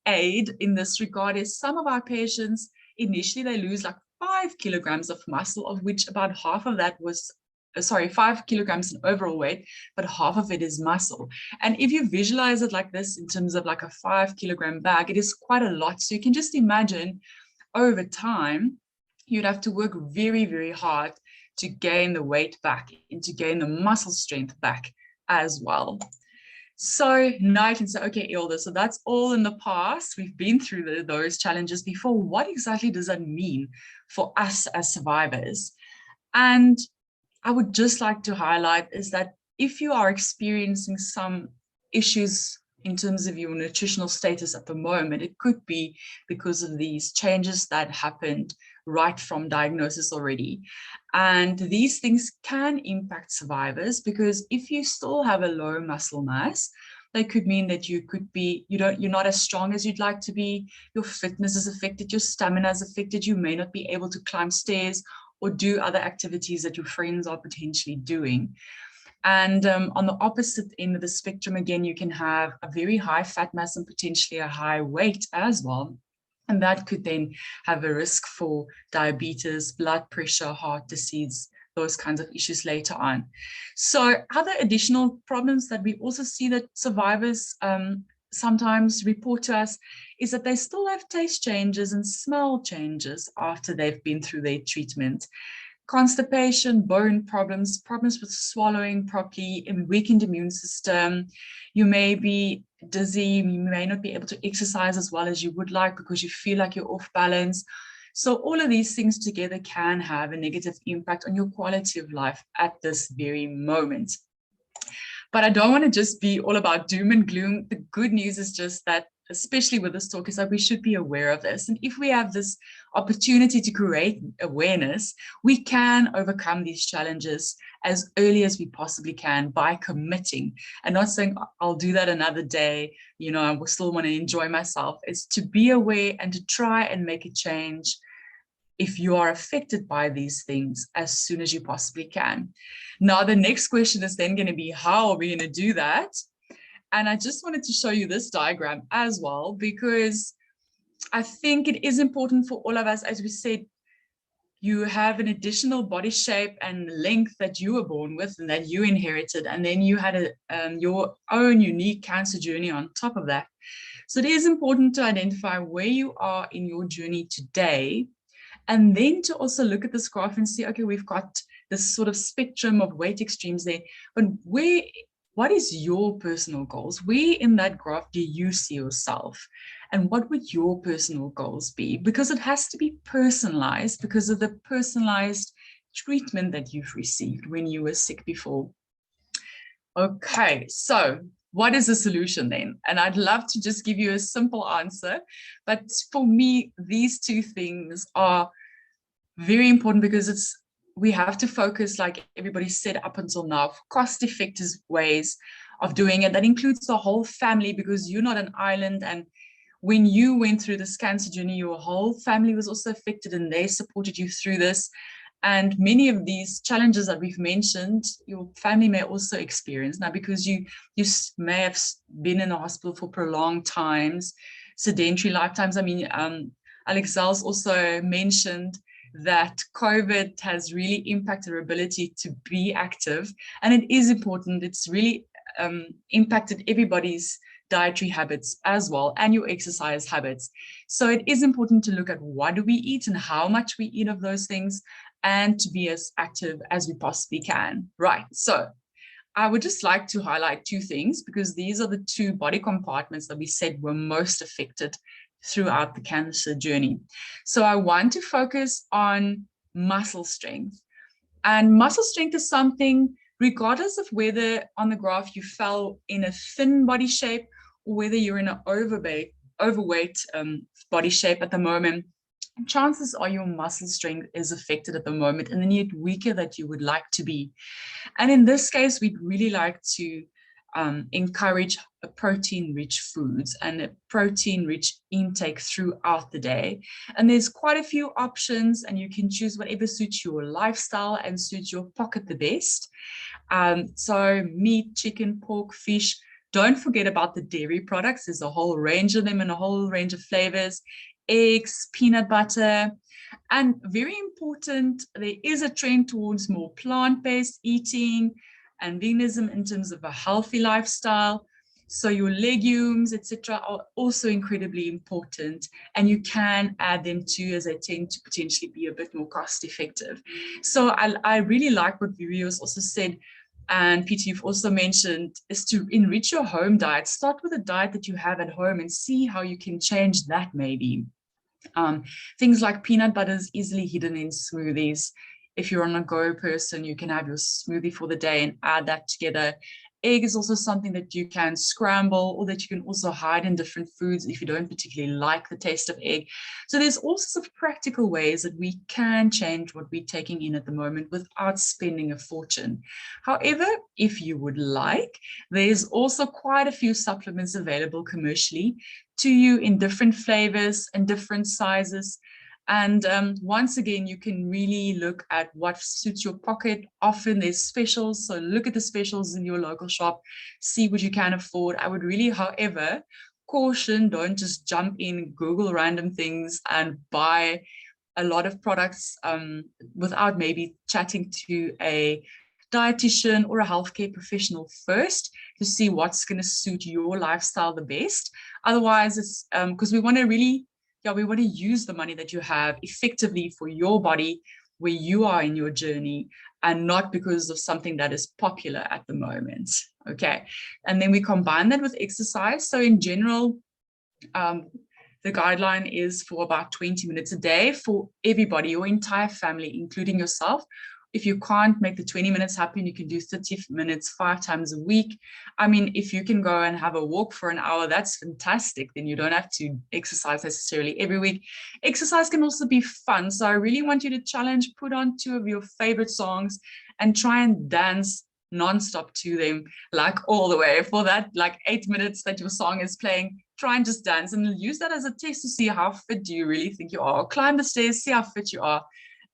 aid in this regard. Is some of our patients, initially they lose like 5 kilograms of muscle, of which about half of that was 5 kilograms in overall weight, but half of it is muscle. And if you visualize it like this, in terms of like a 5 kilogram bag, it is quite a lot. So you can just imagine over time, you'd have to work very, very hard to gain the weight back and to gain the muscle strength back as well. So now I can say, okay, Ilda, so that's all in the past. We've been through those challenges before. What exactly does that mean for us as survivors? And I would just like to highlight is that if you are experiencing some issues in terms of your nutritional status at the moment, it could be because of these changes that happened right from diagnosis already. And these things can impact survivors, because if you still have a low muscle mass, that could mean that you could be, you're not as strong as you'd like to be, your fitness is affected, your stamina is affected, you may not be able to climb stairs or do other activities that your friends are potentially doing. And on the opposite end of the spectrum, again, you can have a very high fat mass and potentially a high weight as well. And that could then have a risk for diabetes, blood pressure, heart disease, those kinds of issues later on. So other additional problems that we also see that survivors sometimes report to us is that they still have taste changes and smell changes after they've been through their treatment. Constipation, bone problems, problems with swallowing properly, a weakened immune system. You may be dizzy, you may not be able to exercise as well as you would like because you feel like you're off balance. So all of these things together can have a negative impact on your quality of life at this very moment. But I don't want to just be all about doom and gloom. The good news is just that, especially with this talk, is that we should be aware of this. And if we have this opportunity to create awareness, we can overcome these challenges as early as we possibly can by committing and not saying, I'll do that another day, I will still want to enjoy myself. It's to be aware and to try and make a change if you are affected by these things as soon as you possibly can. Now, the next question is then going to be, how are we going to do that? And I just wanted to show you this diagram as well, because I think it is important for all of us. As we said, you have an additional body shape and length that you were born with and that you inherited, and then you had your own unique cancer journey on top of that. So it is important to identify where you are in your journey today, and then to also look at this graph and see, okay, we've got this sort of spectrum of weight extremes there, but what is your personal goals? Where in that graph do you see yourself? And what would your personal goals be? Because it has to be personalized because of the personalized treatment that you've received when you were sick before. Okay, so what is the solution then? And I'd love to just give you a simple answer, but for me, these two things are very important because we have to focus, like everybody said up until now, cost-effective ways of doing it. That includes the whole family, because you're not an island. And when you went through this cancer journey, your whole family was also affected and they supported you through this. And many of these challenges that we've mentioned, your family may also experience now, because you may have been in the hospital for prolonged times, sedentary lifetimes. I mean, Alex Zels also mentioned that COVID has really impacted our ability to be active, and it is important. It's really impacted everybody's dietary habits as well, and your exercise habits. So it is important to look at what do we eat and how much we eat of those things, and to be as active as we possibly can. Right, so I would just like to highlight two things, because these are the two body compartments that we said were most affected throughout the cancer journey. So I want to focus on muscle strength. And muscle strength is something, regardless of whether on the graph you fell in a thin body shape or whether you're in an overweight body shape at the moment, chances are your muscle strength is affected at the moment, and then you're weaker than you would like to be. And in this case, we'd really like to encourage protein-rich foods and a protein-rich intake throughout the day. And there's quite a few options, and you can choose whatever suits your lifestyle and suits your pocket the best. So meat, chicken, pork, fish. Don't forget about the dairy products. There's a whole range of them and a whole range of flavors. Eggs, peanut butter. And very important, there is a trend towards more plant-based eating and veganism in terms of a healthy lifestyle. So your legumes, etc., are also incredibly important, and you can add them too, as they tend to potentially be a bit more cost effective. So I really like what Virios also said, and Peter, you've also mentioned, is to enrich your home diet. Start with a diet that you have at home and see how you can change that maybe. Things like peanut butter is easily hidden in smoothies. If you're on a go person, you can have your smoothie for the day and add that together. Egg is also something that you can scramble, or that you can also hide in different foods if you don't particularly like the taste of egg. So there's all sorts of practical ways that we can change what we're taking in at the moment without spending a fortune. However, if you would like, there's also quite a few supplements available commercially to you in different flavors and different sizes. And once again, you can really look at what suits your pocket. Often there's specials, so look at the specials in your local shop, see what you can afford. I would really, however, caution, don't just jump in, Google random things and buy a lot of products without maybe chatting to a dietitian or a healthcare professional first to see what's going to suit your lifestyle the best. Otherwise, it's because we want to really, we want to use the money that you have effectively for your body, where you are in your journey, and not because of something that is popular at the moment. Okay. And then we combine that with exercise. So in general, the guideline is for about 20 minutes a day for everybody, your entire family, including yourself. If you can't make the 20 minutes happen, you can do 30 minutes 5 times a week. I mean, if you can go and have a walk for an hour, that's fantastic. Then you don't have to exercise necessarily every week. Exercise can also be fun. So I really want you to challenge, put on 2 of your favorite songs and try and dance nonstop to them, like all the way for that, like 8 minutes that your song is playing. Try and just dance and use that as a test to see how fit do you really think you are. Climb the stairs, see how fit you are,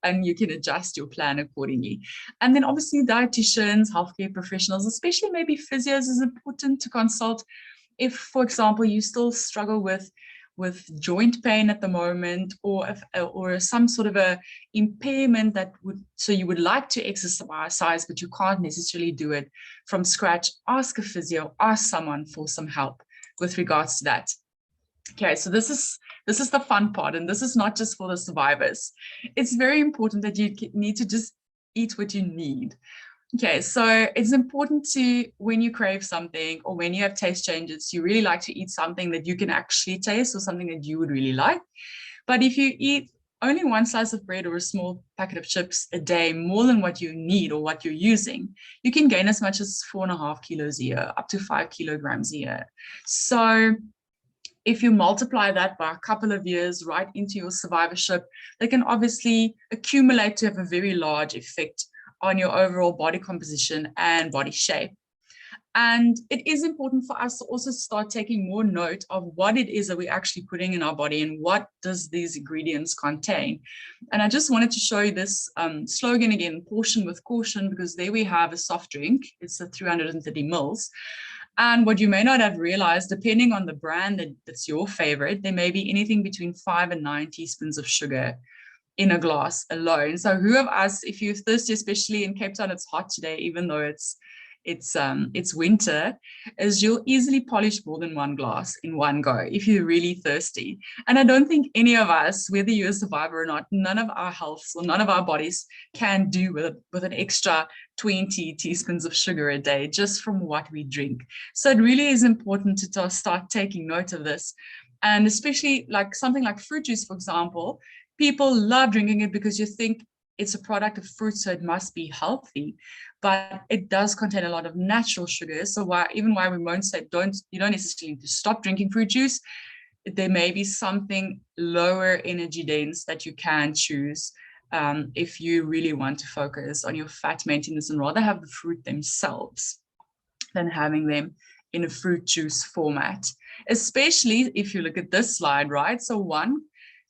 and you can adjust your plan accordingly. And then obviously dietitians, healthcare professionals, especially maybe physios, is important to consult. If, for example, you still struggle with joint pain at the moment, or some sort of a impairment so you would like to exercise, but you can't necessarily do it from scratch, ask a physio, ask someone for some help with regards to that. Okay, so this is the fun part, and this is not just for the survivors. It's very important that you need to just eat what you need. Okay, so it's important to, when you crave something or when you have taste changes, you really like to eat something that you can actually taste or something that you would really like. But if you eat only one slice of bread or a small packet of chips a day, more than what you need or what you're using, you can gain as much as 4.5 kilos a year, up to 5 kilograms a year. So if you multiply that by a couple of years right into your survivorship, they can obviously accumulate to have a very large effect on your overall body composition and body shape. And it is important for us to also start taking more note of what it is that we're actually putting in our body and what does these ingredients contain. And I just wanted to show you this slogan again, portion with caution, because there we have a soft drink. It's a 330 mils. And what you may not have realized, depending on the brand that's your favorite, there may be anything between 5 and 9 teaspoons of sugar in a glass alone. So who of us, if you're thirsty, especially in Cape Town, it's hot today, even though it's winter, is you'll easily polish more than one glass in one go if you're really thirsty. And I don't think any of us, whether you're a survivor or not, none of our healths or none of our bodies can do with an extra 20 teaspoons of sugar a day just from what we drink. So it really is important to start taking note of this. And especially like something like fruit juice, for example, people love drinking it because you think it's a product of fruit, so it must be healthy, but it does contain a lot of natural sugars. So even why we won't say you don't necessarily need to stop drinking fruit juice, there may be something lower energy dense that you can choose if you really want to focus on your fat maintenance and rather have the fruit themselves than having them in a fruit juice format, especially if you look at this slide, right? So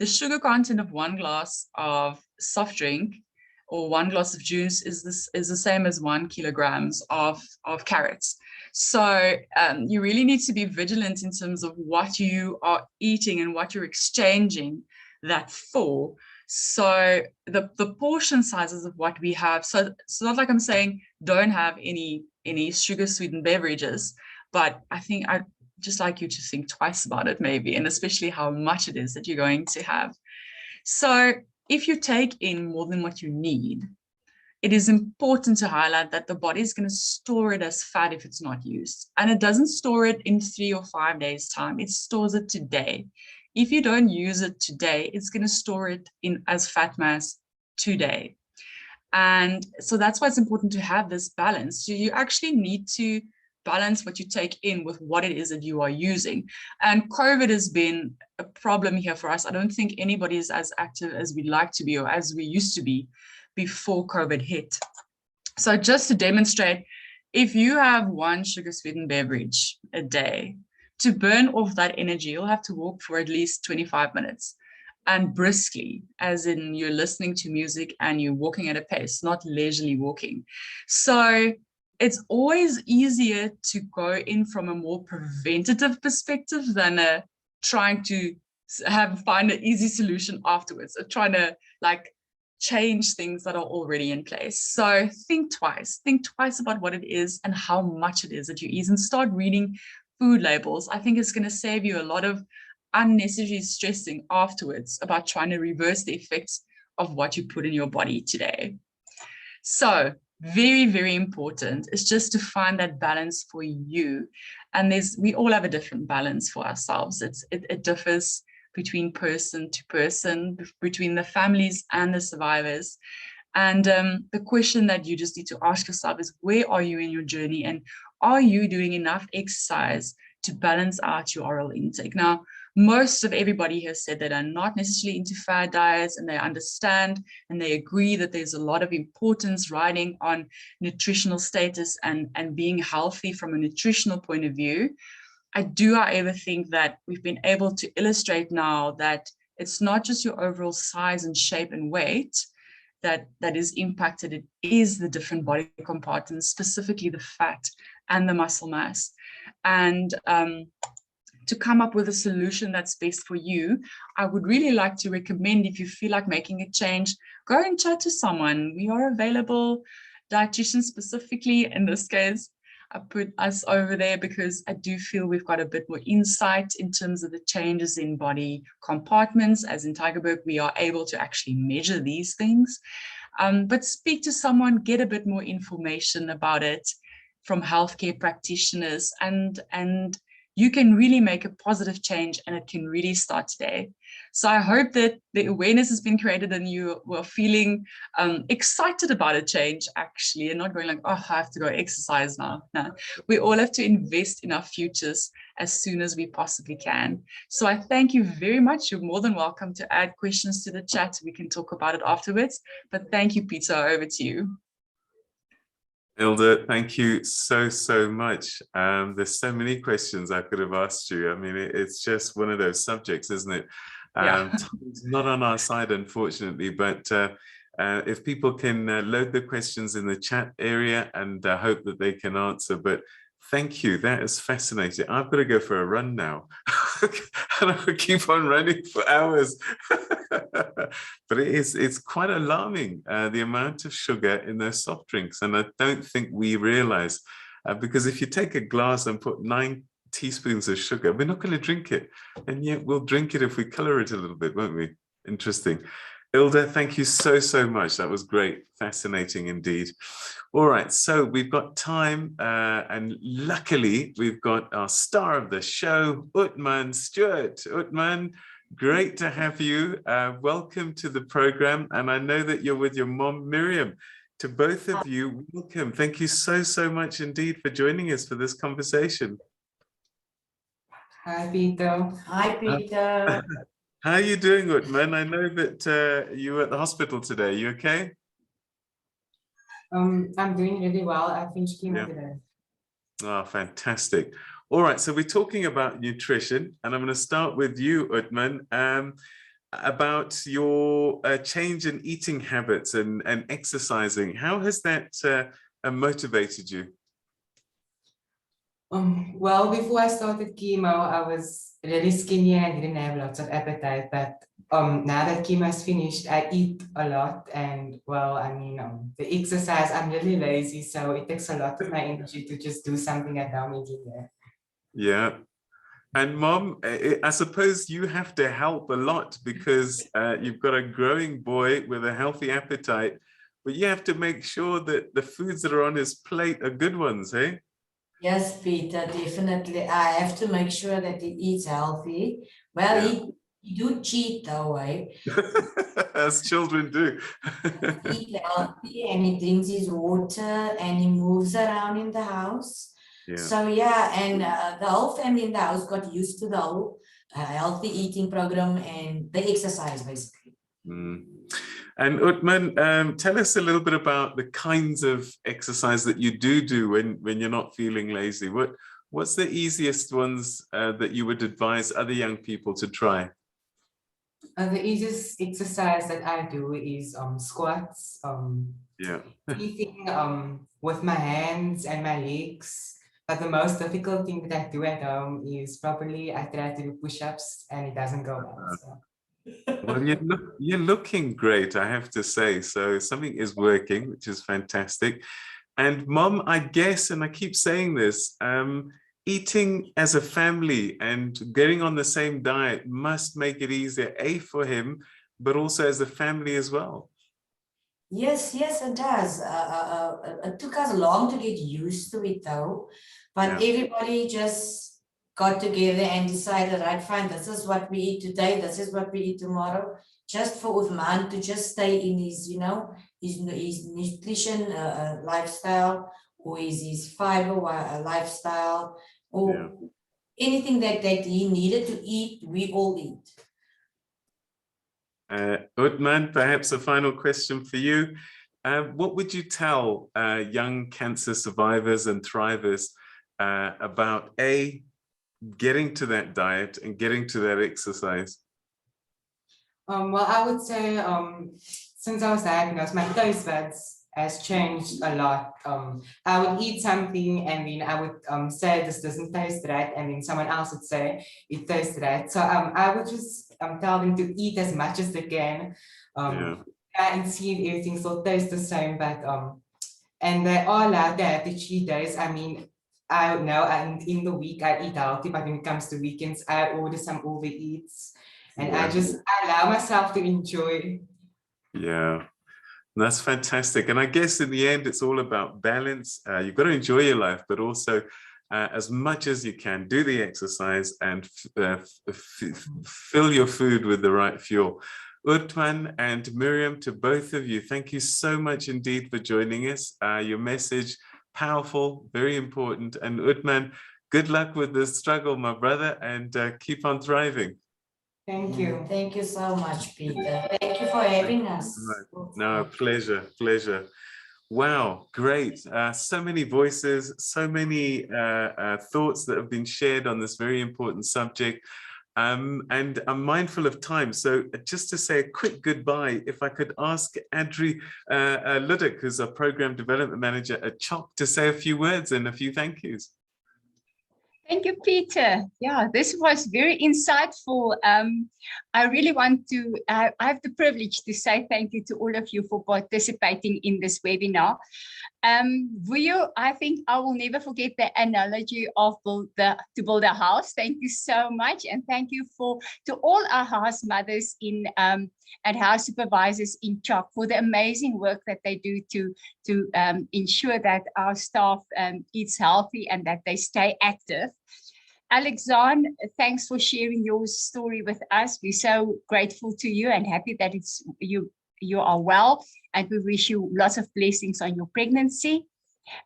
the sugar content of one glass of soft drink or one glass of juice is the same as 1 kilograms of carrots. So you really need to be vigilant in terms of what you are eating and what you're exchanging that for. So the portion sizes of what we have, so it's not like I'm saying don't have any sugar sweetened beverages, but I think I'd just like you to think twice about it maybe, and especially how much it is that you're going to have. So if you take in more than what you need, it is important to highlight that the body is going to store it as fat if it's not used. And it doesn't store it in 3 or 5 days' time. It stores it today. If you don't use it today, it's going to store it as fat mass today. And so that's why it's important to have this balance. So you actually need to balance what you take in with what it is that you are using. And COVID has been a problem here for us. I don't think anybody is as active as we'd like to be or as we used to be before COVID hit. So just to demonstrate, if you have one sugar sweetened beverage a day, to burn off that energy, you'll have to walk for at least 25 minutes and briskly, as in you're listening to music and you're walking at a pace, not leisurely walking. So it's always easier to go in from a more preventative perspective than trying to find an easy solution afterwards, or trying to like change things that are already in place. So think twice about what it is and how much it is that you eat, and start reading food labels. I think it's going to save you a lot of unnecessary stressing afterwards about trying to reverse the effects of what you put in your body today. So very, very important is just to find that balance for you. And we all have a different balance for ourselves. It differs between person to person, between the families and the survivors. And the question that you just need to ask yourself is, where are you in your journey? And are you doing enough exercise to balance out your oral intake? Now, most of everybody has said that are not necessarily into fad diets, and they understand and they agree that there's a lot of importance riding on nutritional status and being healthy from a nutritional point of view. I do, however, think that we've been able to illustrate now that it's not just your overall size and shape and weight that is impacted. It is the different body compartments, specifically the fat and the muscle mass. And to come up with a solution that's best for you, I would really like to recommend, if you feel like making a change, go and chat to someone. We are available, dietitians specifically. In this case, I put us over there because I do feel we've got a bit more insight in terms of the changes in body compartments. As in Tygerberg, we are able to actually measure these things. But speak to someone, get a bit more information about it from healthcare practitioners, and you can really make a positive change, and it can really start today. So I hope that the awareness has been created and you were feeling excited about a change, actually, and not going like, oh, I have to go exercise now. No, we all have to invest in our futures as soon as we possibly can. So I thank you very much. You're more than welcome to add questions to the chat. We can talk about it afterwards. But thank you, Peter. Over to you. Hilda, thank you so much. There's so many questions I could have asked you. I mean, it's just one of those subjects, isn't it? Time's not on our side, unfortunately, but if people can load the questions in the chat area, and I hope that they can answer. But thank you, that is fascinating. I've got to go for a run now. And I will keep on running for hours. But it's quite alarming, the amount of sugar in those soft drinks. And I don't think we realize, because if you take a glass and put 9 teaspoons of sugar, we're not going to drink it. And yet we'll drink it if we color it a little bit, won't we? Interesting. Hilda, thank you so much. That was great. Fascinating indeed. All right, so we've got time, and luckily we've got our star of the show, Utman Stewart. Utman, great to have you. Welcome to the program. And I know that you're with your mom, Miriam. To both of you, welcome. Thank you so much indeed for joining us for this conversation. Hi, Peter. Hi, Peter. How are you doing, Utman? I know that you were at the hospital today. You okay? I'm doing really well. I finished chemo today. Oh, fantastic. All right, so we're talking about nutrition, and I'm going to start with you, Utman, about your change in eating habits and exercising. How has that motivated you? Well, before I started chemo, I was really skinny and I didn't have lots of appetite. But now that chemo is finished, I eat a lot. And well, I mean, the exercise, I'm really lazy, so it takes a lot of my energy to just do something at home and get there. Yeah. And Mom, I suppose you have to help a lot because you've got a growing boy with a healthy appetite, but you have to make sure that the foods that are on his plate are good ones, eh? Yes, Peter, definitely. I have to make sure that he eats healthy. Well, Yeah. he do cheat though, eh? As children do. He eats healthy and he drinks his water and he moves around in the house. Yeah. So yeah, and the whole family in the house got used to the whole healthy eating program and the exercise basically. Mm. And Utman, tell us a little bit about the kinds of exercise that you do when you're not feeling lazy. What's the easiest ones that you would advise other young people to try? The easiest exercise that I do is squats, Yeah. anything with my hands and my legs. But the most difficult thing that I do at home is probably I try to do push-ups and it doesn't go well. So. Well, you're looking great, I have to say. So something is working, which is fantastic. And Mom, I guess, and I keep saying this, eating as a family and getting on the same diet must make it easier, A, for him, but also as a family as well. Yes, it does. It took us long to get used to it though, but everybody just got together and decided, right, fine, this is what we eat today, this is what we eat tomorrow, just for Uthman to just stay in his, you know, his nutrition lifestyle, or his fiber lifestyle, or anything that he needed to eat, we all eat. Utman, perhaps a final question for you. What would you tell young cancer survivors and thrivers about getting to that diet and getting to that exercise? Well, I would say since I was diagnosed, my taste buds has changed a lot. I would eat something and then I would say this doesn't taste right, and then someone else would say it tastes right. So I would just tell them to eat as much as they can, try and see if everything still tastes the same. But and they are allowed to have the cheat days. I mean, I don't know, and in the week I eat healthy, but when it comes to weekends, I order some overeats, and I just allow myself to enjoy. Yeah. That's fantastic. And I guess in the end, it's all about balance. You've got to enjoy your life, but also as much as you can, do the exercise and fill your food with the right fuel. Utman and Miriam, to both of you, thank you so much indeed for joining us. Your message, powerful, very important. And Utman, good luck with the struggle, my brother, and keep on thriving. Thank you. Thank you so much, Peter. Thank you for having us. No, pleasure, pleasure. Wow, great. So many voices, so many thoughts that have been shared on this very important subject. And I'm mindful of time. So just to say a quick goodbye, if I could ask Adri Ludek, who's our Program Development Manager at CHOC, to say a few words and a few thank yous. Thank you, Peter. Yeah, this was very insightful. I really want to, I have the privilege to say thank you to all of you for participating in this webinar. I think I will never forget the analogy of to build a house. Thank you so much. And thank you to all our house mothers and house supervisors in CHOC for the amazing work that they do to ensure that our staff eats healthy and that they stay active. Alexandre, thanks for sharing your story with us. We're so grateful to you and happy that you are well, and we wish you lots of blessings on your pregnancy.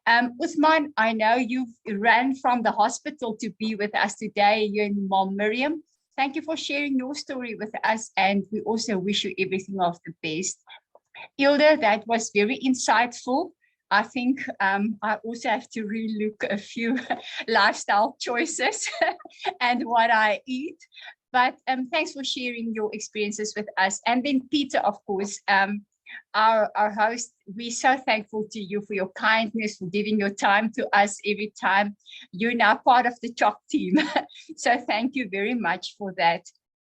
Uthman, I know you've ran from the hospital to be with us today, you and Mom Miriam. Thank you for sharing your story with us, and we also wish you everything of the best. Ilde, that was very insightful. I think I also have to relook a few lifestyle choices and what I eat. But thanks for sharing your experiences with us. And then Peter, of course, our host, we're so thankful to you for your kindness, for giving your time to us every time. You're now part of the CHOC team. So thank you very much for that.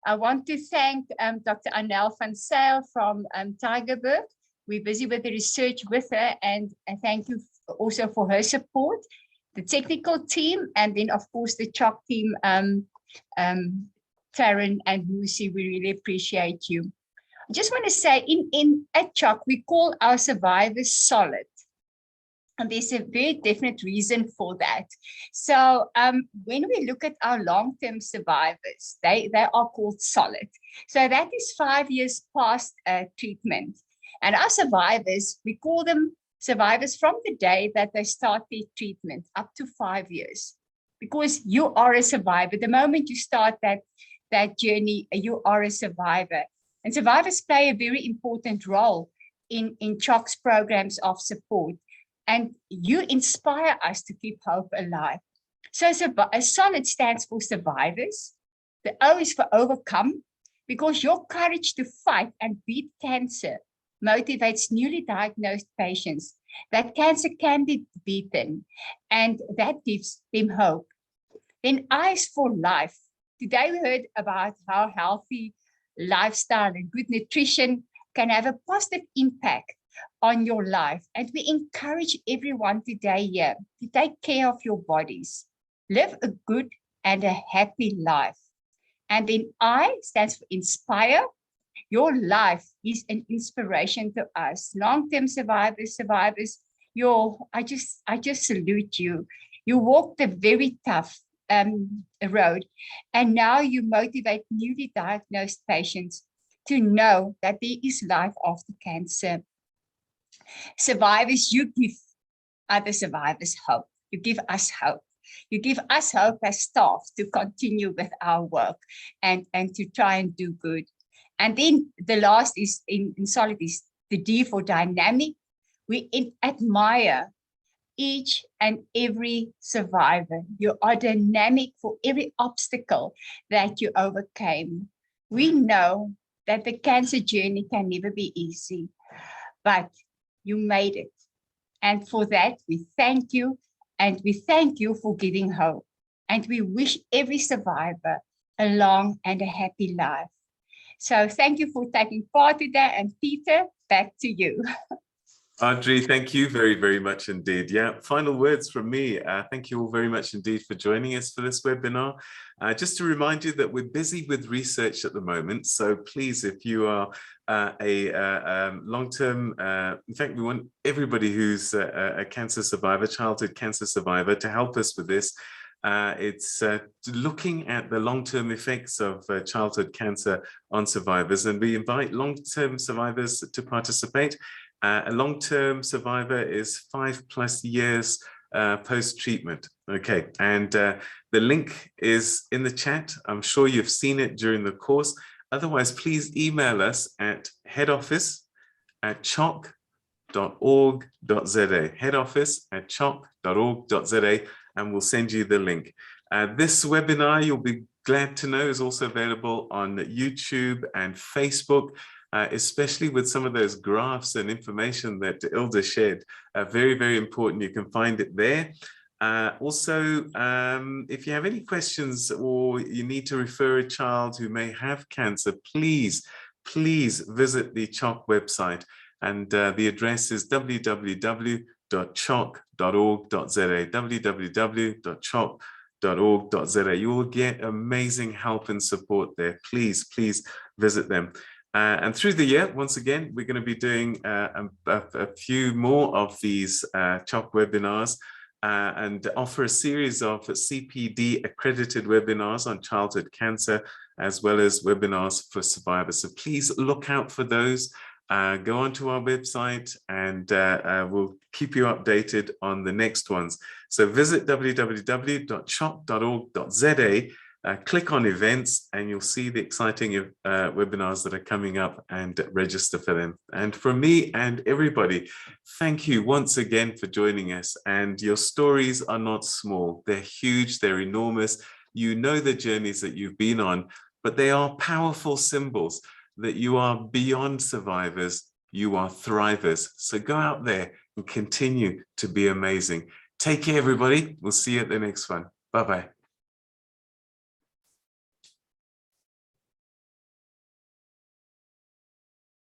I want to thank Dr. Anel van Zyl from Tygerberg. We're busy with the research with her, and thank you also for her support. The technical team, and then of course the CHOC team, Taryn and Lucy, we really appreciate you. I just want to say at CHOC, we call our survivors solid. And there's a very definite reason for that. So when we look at our long-term survivors, they are called solid. So that is 5 years past treatment. And our survivors, we call them survivors from the day that they start their treatment up to 5 years. Because you are a survivor. The moment you start that journey, you are a survivor. And survivors play a very important role in CHOC's programs of support. And you inspire us to keep hope alive. So SOLID stands for survivors. The O is for overcome, because your courage to fight and beat cancer motivates newly diagnosed patients that cancer can be beaten, and that gives them hope. Then I is for life. Today we heard about how healthy lifestyle and good nutrition can have a positive impact on your life. And we encourage everyone today here to take care of your bodies. Live a good and a happy life. And then I stands for inspire. Your life is an inspiration to us. Long-term survivors, I just salute you. You walked a very tough road, and now you motivate newly diagnosed patients to know that there is life after cancer. Survivors, you give other survivors hope. You give us hope. You give us hope as staff to continue with our work and to try and do good. And then the last is in SOLID is the D for dynamic. We admire each and every survivor. You are dynamic for every obstacle that you overcame. We know that the cancer journey can never be easy, but you made it. And for that, we thank you, and we thank you for giving hope. And we wish every survivor a long and a happy life. So thank you for taking part in that. And Peter, back to you. Audrey, thank you very, very much indeed. Yeah, final words from me. Thank you all very much indeed for joining us for this webinar. Just to remind you that we're busy with research at the moment. So please, if you are a long-term, in fact, we want everybody who's a cancer survivor, childhood cancer survivor, to help us with this. It's looking at the long-term effects of childhood cancer on survivors, and we invite long-term survivors to participate. A long-term survivor is 5+ years post-treatment. Okay, and the link is in the chat. I'm sure you've seen it during the course. Otherwise, please email us at headoffice@choc.org.za, headoffice@choc.org.za, and we'll send you the link. This webinar, you'll be glad to know, is also available on YouTube and Facebook. Especially with some of those graphs and information that Ilda shared. Very, very important. You can find it there. Also, if you have any questions or you need to refer a child who may have cancer, please visit the CHOC website. And the address is www.choc.org.za, www.choc.org.za. You will get amazing help and support there. Please visit them. And through the year, once again, we're going to be doing a few more of these CHOC webinars and offer a series of CPD accredited webinars on childhood cancer, as well as webinars for survivors. So please look out for those. Go onto our website and we'll keep you updated on the next ones. So visit www.choc.org.za. Click on events and you'll see the exciting webinars that are coming up, and register for them. And from me and everybody, thank you once again for joining us. And your stories are not small, they're huge, they're enormous. You know the journeys that you've been on, but they are powerful symbols that you are beyond survivors, you are thrivers. So go out there and continue to be amazing. Take care, everybody. We'll see you at the next one. Bye-bye.